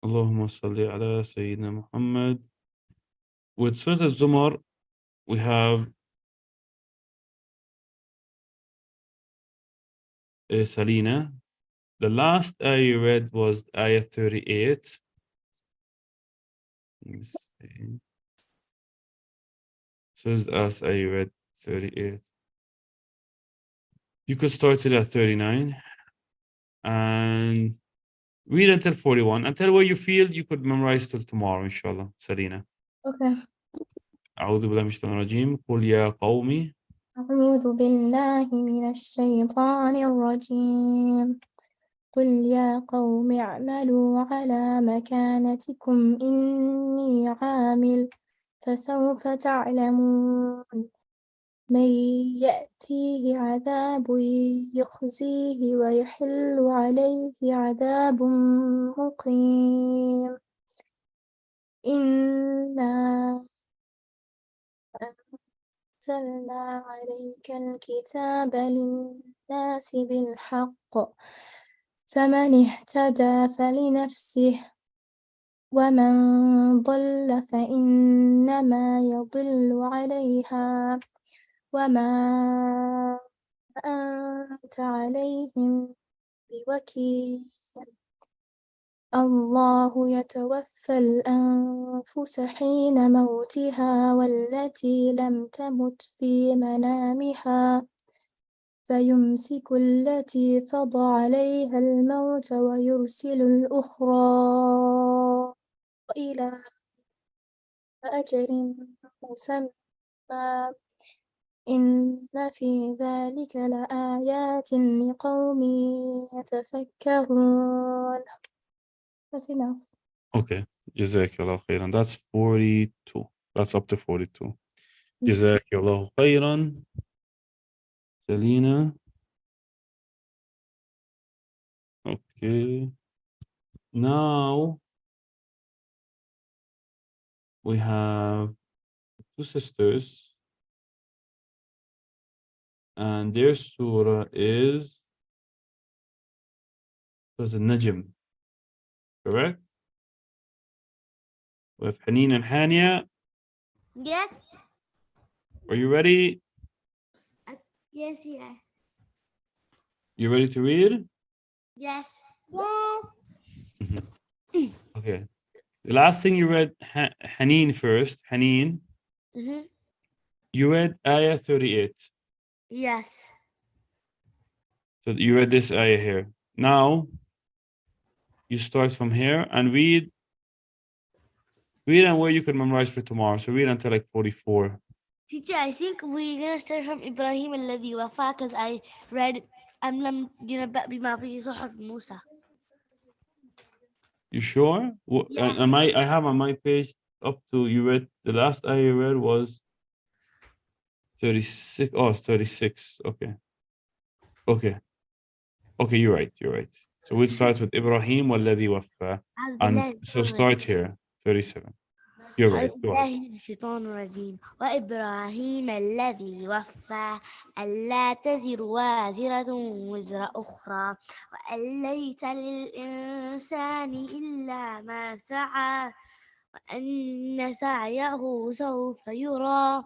اللهم صل على سيدنا Muhammad. With Surah Al-Zumar, we have Salina. The last ayah you read was ayah 38. Let me see. Says us ayah read 38. You could start it at 39 and read until 41. Until where you feel you could memorize till tomorrow, inshallah. Salina. Okay. أعوذ بالله من الشيطان الرجيم. قل يا قومي. أعوذ بالله من الشيطان الرجيم. قل يا قوم اعملوا على مكانتكم إني عامل فسوف تعلمون من يأتيه عذاب يخزيه ويحل عليه عذاب مقيم. إنا أنزلنا عليك الكتاب للناس بالحق فمن اهتدى فلنفسه ومن ضل فإنما يضل عليها وما أنت عليهم بوكيل. الله يتوفى الأنفس حين موتها والتي لم تمت في منامها فيمسك التي قضى عليها الموت ويرسل الأخرى إلى أجل مسمى إن في ذلك لآيات لقوم يتفكرون. That's enough. Okay. Jazakallah khairan. That's 42. That's up to 42. Jazakallah khairan. Selena. Okay. Now we have two sisters, and their surah is An-Najm, correct? With Haneen and Hania. Yes. Are you ready? Yes, yeah. You ready to read? Yes. Yes. Okay. The last thing you read, Haneen first. Haneen. Mm-hmm. You read Ayah 38. Yes. So you read this ayah here. Now, you start from here and read and where you can memorize for tomorrow. So read until like 44. Teacher, I think we're gonna start from Ibrahim الذي وفى because I read أم لم ينبأ بما في صحف موسى. You sure? Yeah. I have on my page up to you read the last ayah you read was 36. Oh, it's 36. Okay. Okay. Okay, you're right. You're right. So we'll start with Ibrahim والذي وفى. And so start here, 37. You're right. Go ahead. بالله من الشيطان الرجيم وإبراهيم الذي وفى ألا تزر وازرة وزر أخرى وأن ليس للإنسان إلا ما سعى وأن سعيه سوف يرى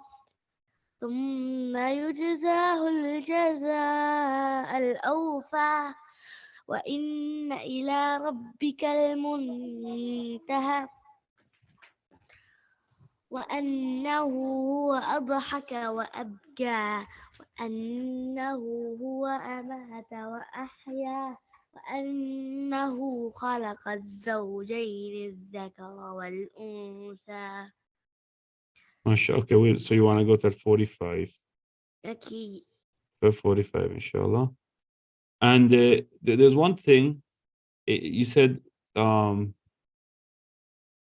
ثم يجزاه الجزاء الأوفى وإن إلى ربك المنتهى وأنه هو أضحك وأبكى وأنه هو أمات وأحيا وأنه خلق الزوجين الذكر والأنثى. Okay, so you want to go to 45. Okay. 45, inshallah. And there's one thing you said,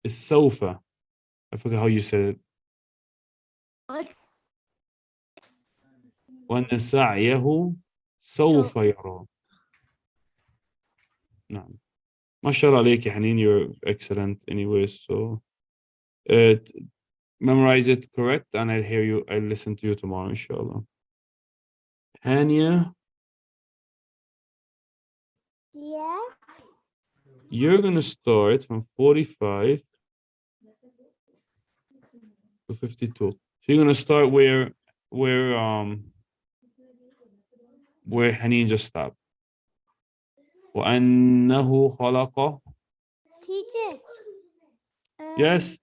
it's sofa. I forgot how you said it. What? وأن سعيه سوف يرى. نعم. ما شاء الله عليك يا حنين, you're excellent anyway. So memorize it correct and I'll listen to you tomorrow, inshallah. Hania. Yeah. You're going to start from 45 to 52. So you're going to start where Haneen just stopped. وأنه خلق. Teacher. Yes.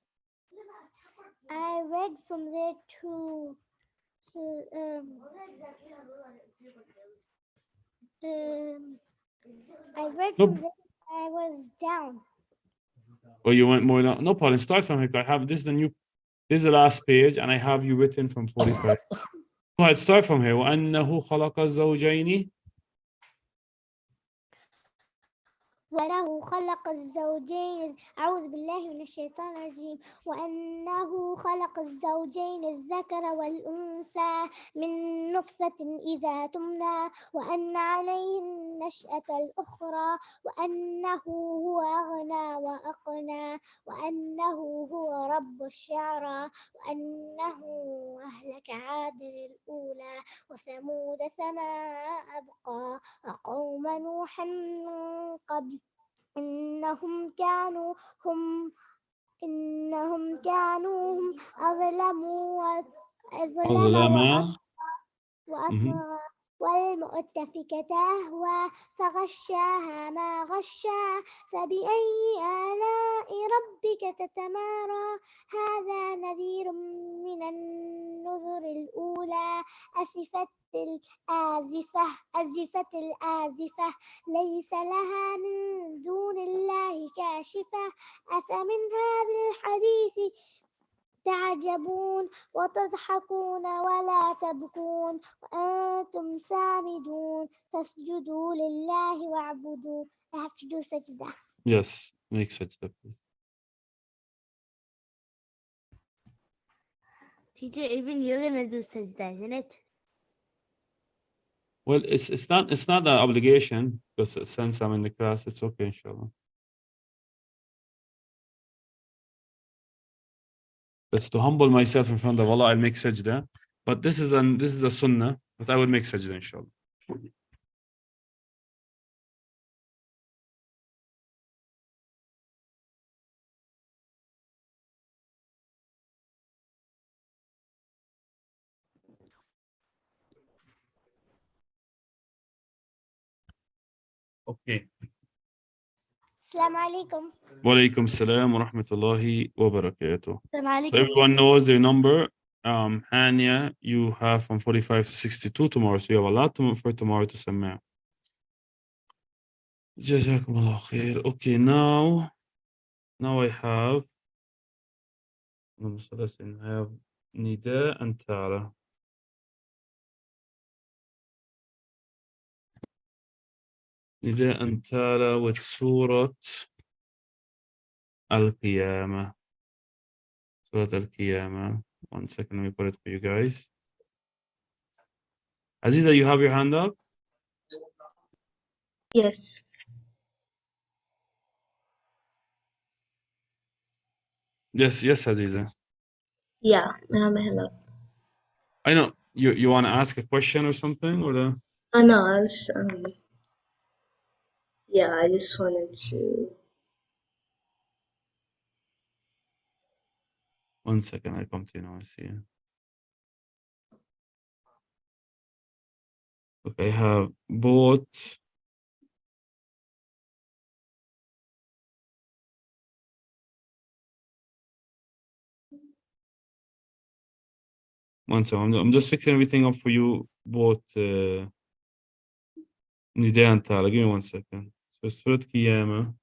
I read from there to I read from there. I was down. Well, you went more down. No problem. Start from here. This is the last page, and I have you written from 45. Go ahead, start from here. وأنه خلق الزوجين. وله خلق الزوجين أعوذ بالله من الشيطان الرجيم وأنه خلق الزوجين الذكر والأنثى من نطفة إذا تمنى وأن عليه النشأة الأخرى وأنه هو أغنى وأقنى وأنه هو رب الشعرى وأنه أهلك عاد الأولى وثمود فما أبقى وقوم نوح من قبل إنهم كانوا هم أظلموا وأطغى والمؤتفكة أهوى فغشاها ما غشا فبأي آلاء ربك تتمارى هذا نذير من النذر الأولى أزفت الآزفة ليس لها من دون الله كاشفة أفمن هذا الحديث تعجبون وتضحكون ولا تبكون وأنتم سامدون فاسجدوا لله واعبدوا. I have to do sajda. Yes, make sajda, please. Teacher, even you're gonna do sajda, isn't it? Well, it's not an obligation, because since I'm in the class, it's okay, inshallah. That's to humble myself in front of Allah. I'll make sajda, but this is a sunnah, but I will make sajda, inshallah. Okay. Assalamu alaikum. Wa alaikum salam wa rahmatullahi wa barakatuh. Assalamu So alaikum. everyone knows their number. Hania, you have from 45 to 62 tomorrow, so you have a lot for tomorrow to submit. Jazakumullah khair. Okay, now I have Nida and Tara. Nida and Tara with Surah Al-Qiyamah. Surah Al-Qiyamah. 1 second, let me put it for you guys. Aziza, you have your hand up? Yes. Yes, Aziza. Yeah, now my hand up. I know. You want to ask a question or something? Or the... Oh no, I was yeah, I just wanted to. 1 second, I come to you now. I see you. Okay, I have both. One second, I'm just fixing everything up for you, both Nida and Tala. Give me 1 second. So Surah Qiyamah,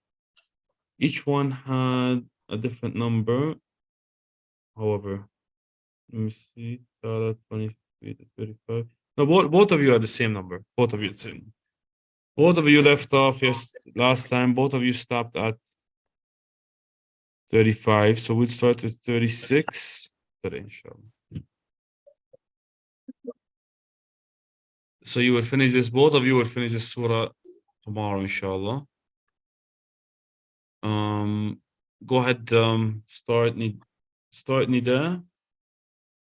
each one had a different number. However, let me see, Tala 23 to 35. No, both of you are the same number. Both of you the same. Both of you left off last time. Both of you stopped at 35. So we'll start at 36. Inshallah. So you will finish this, both of you will finish this surah tomorrow, inshallah. Go ahead, start Nida.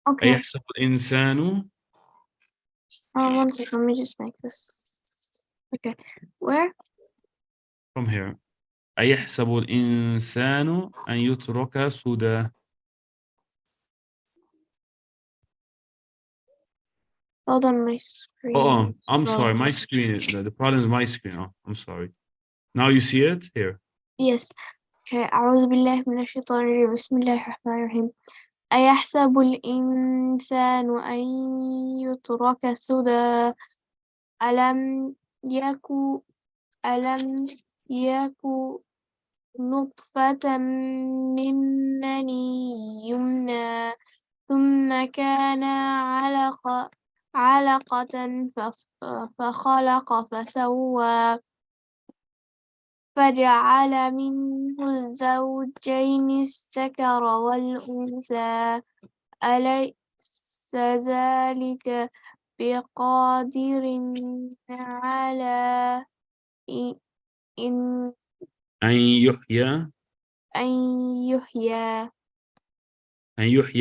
Okay. أيحسب الإنسان. 1 second, let me just make this. Okay, where? From here. أيحسب الإنسان أن يترك سدى. Hold on, my screen. Oh, I'm sorry, my screen. The problem is my screen. Oh, I'm sorry. Now you see it here. Yes. Okay. أعوذ بالله من الشيطان الرجيم. بسم الله الرحمن الرحيم. أيحسب الإنسان أن يترك سدى ألم يكن نطفة من مني يمنى ثم كان علقة فخلق فسوى فجعل منه الزوجين الذكر والأنثى أليس ذلك بقادر على أن يحيى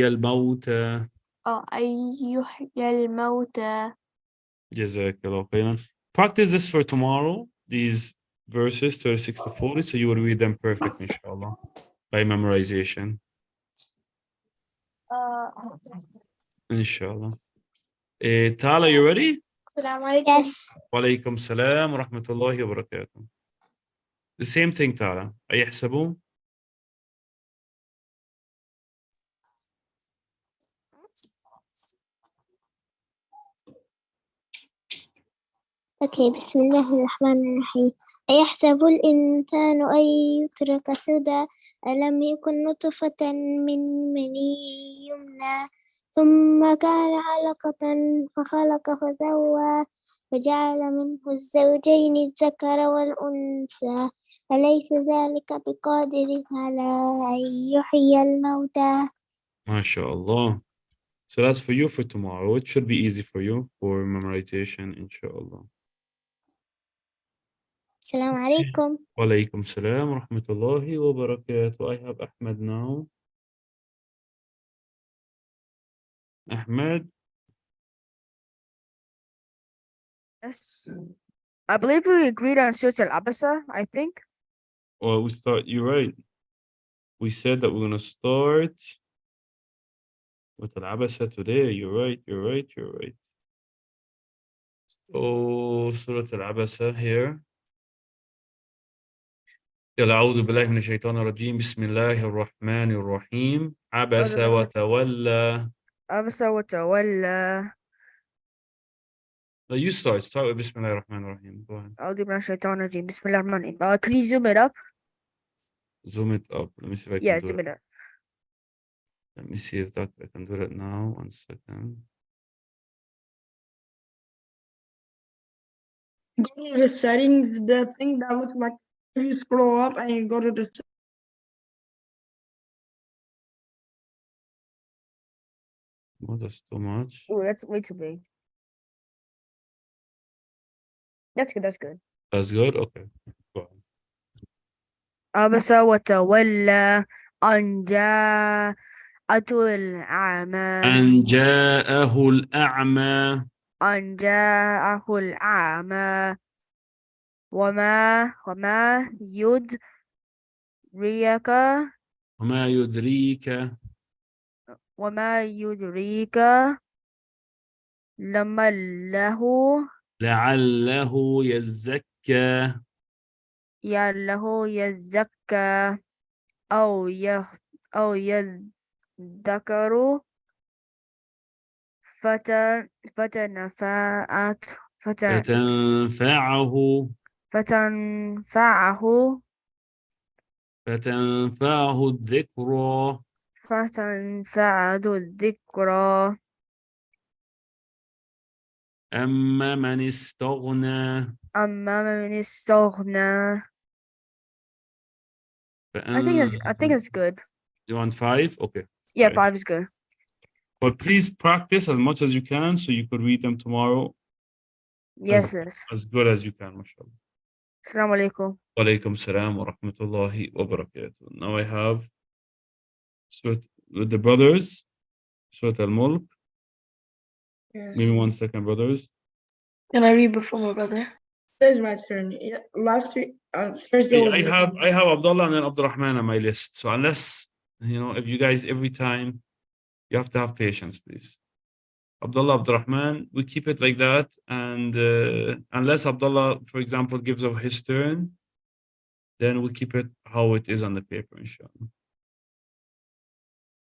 الموتى. أن يحيى الموتى. Jazakallah khairan. Practice this for tomorrow, these verses 36 to 40, so you will read them perfect, inshallah, by memorization. Inshallah. Tala, you ready? Yes. Wa alaikum salam wa rahmatullahi wa barakatuh. The same thing, Tala. أيحسبوا. أوكي، بسم الله الرحمن الرحيم. أيحسب الإنسان أن يترك سدى ألم يكن نطفة من مني يمنى ثم كان علقة فخلق فسوى وجعل منه الزوجين الذكر والأنثى أليس ذلك بقادر على أن يحيي الموتى. MashaAllah. So that's for you for tomorrow. It should be easy for you for memorization, inshallah. السلام عليكم. Walaikum salam wa rahmatullahi wa barakatuh. I have Ahmed now. Ahmed. Yes. I believe we agreed on Surah Al-Abasa, I think. Well, you're right. We said that we're going to start with Al-Abasa today. You're right. So, Surah Al-Abasa here. يلا أعوذ بالله من الشيطان الرجيم بسم الله الرحمن الرحيم عبس وتولى. Abasa wa tawalla. No, you start with Bismillah ar-Rahman ar-Rahim. Go ahead. أعوذ بالله من الشيطان الرجيم. بسم الله الرحمن الرحيم. Can you zoom it up? Zoom it up. Let me see if I can Yeah, do zoom it. it up. Let me see if I can do it now. 1 second. Go to the settings, the thing that looks like if you scroll up and you go to the Oh, that's too much. Oh, that's way too big. That's good. That's good? Okay. Go ahead. Abasa wa tawalla an ja'atul a'ma. أن جاءه الأعمى. أن جاءه الأعمى وما يدريك وما يدريك لعله يزكى أو يذكر فتنفعه الذكرى. أما من استغنى. I think it's good. You want 5? Okay. Yeah, 5 is good. But please practice as much as you can so you could read them tomorrow. Yes, as good as you can, mashallah. Assalamu alaikum. Wa alaikum salam wa rahmatullahi wa barakatuh. Now I have with the brothers, Surah Al-Mulk. Yes. Maybe 1 second, brothers. Can I read before my brother? It's my turn. Yeah, last week, Thursday was I have Abdullah and then Abdurrahman on my list. So unless, if you guys every time, you have to have patience, please. Abdullah, Abdurrahman, we keep it like that. And unless Abdullah, for example, gives up his turn, then we keep it how it is on the paper, inshallah.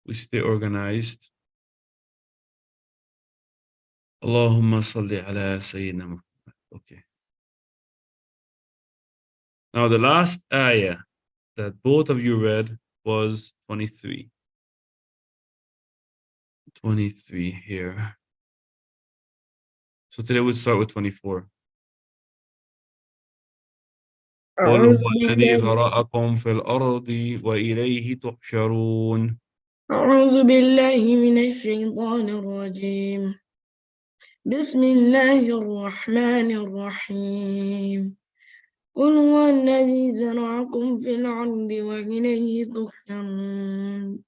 We stay organized. Allahumma salli ala Sayyidina Muhammad. Okay. Now the last ayah that both of you read was 23. 23 here. So today we'll start with 24. قل هو الذي ذرأكم في الأرض وإليه تحشرون. أعوذ بالله من الشيطان الرجيم. بسم الله الرحمن الرحيم. قل هو الذي ذرأكم في الأرض وإليه تحشرون.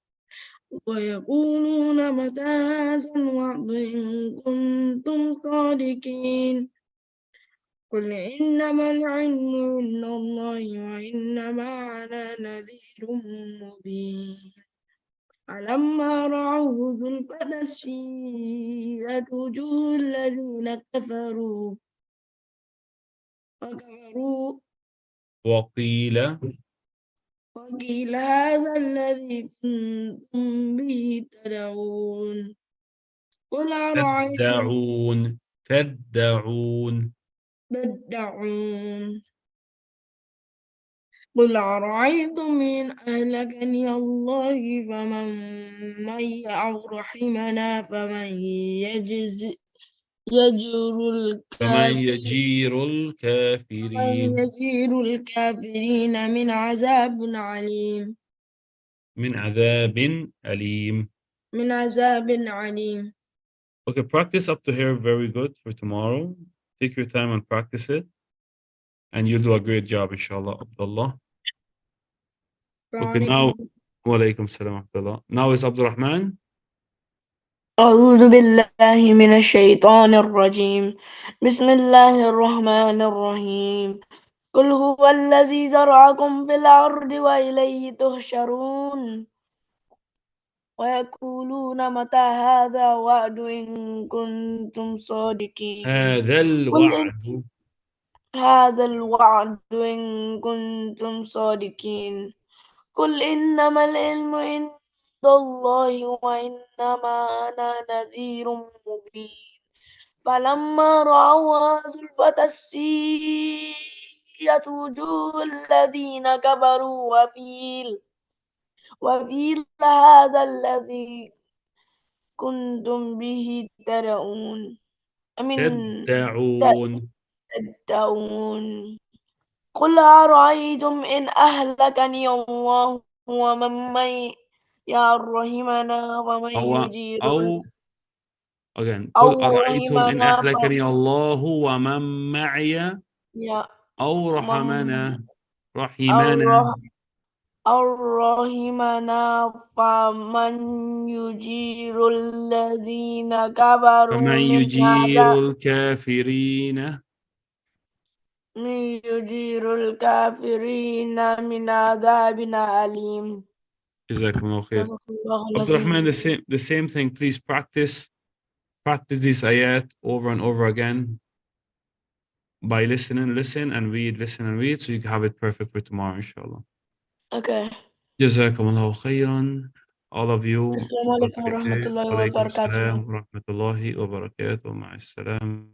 ويقولون متى هذا الوعد إن كنتم صادقين. قل إنما العلم عند الله وإنما أنا نذير مبين. فلما رأوه زلفة سيئت وجوه الذين كفروا وقيل هذا الذي كنتم به تدعون. قل أرأيتم تدعون تدعون قل أرأيتم إن أهلكني الله فمن معي أو رحمنا فمن يجر فمن الكافرين يجير الكافرين من عذاب عليم من عذاب أليم. من عذاب عليم. Okay, practice up to here. Very good for tomorrow. Take your time and practice it. And you'll do a great job, inshallah, Abdullah. Okay, now, wa alaikum salam, Abdullah. Now is Abdurrahman. أعوذ بالله من الشيطان الرجيم بسم الله الرحمن الرحيم قل هو الذي زرعكم في الأرض وإليه تحشرون ويقولون متى هذا وعد إن كنتم صادقين هذا الوعد. هذا الوعد إن كنتم صادقين قل إنما العلم عند الله وإنما أنا نذير مبين فلما رأوها زلفة سيئت وجوه الذين كفروا وقيل هذا الذي كنتم به تدعون قل أرأيتم إن أهلكني الله ومن معي يا رحمنا ومن يجير again قل أرأيتم إن أهلكني الله ومن معي أو رحمنا فمن يجير الذين كفروا فمن يجير الكافرين من عذاب أليم. جزاكم الله خير. Abdurrahman, the same thing. Please practice these ayat over and over again by listen and read, so you can have it perfect for tomorrow, inshallah. Okay. Jazakumullahu khairan. All of you. Assalamu alaikum wa rahmatullahi wa barakatuh. Wa rahmatullahi wa barakatuh. Ma'as salam.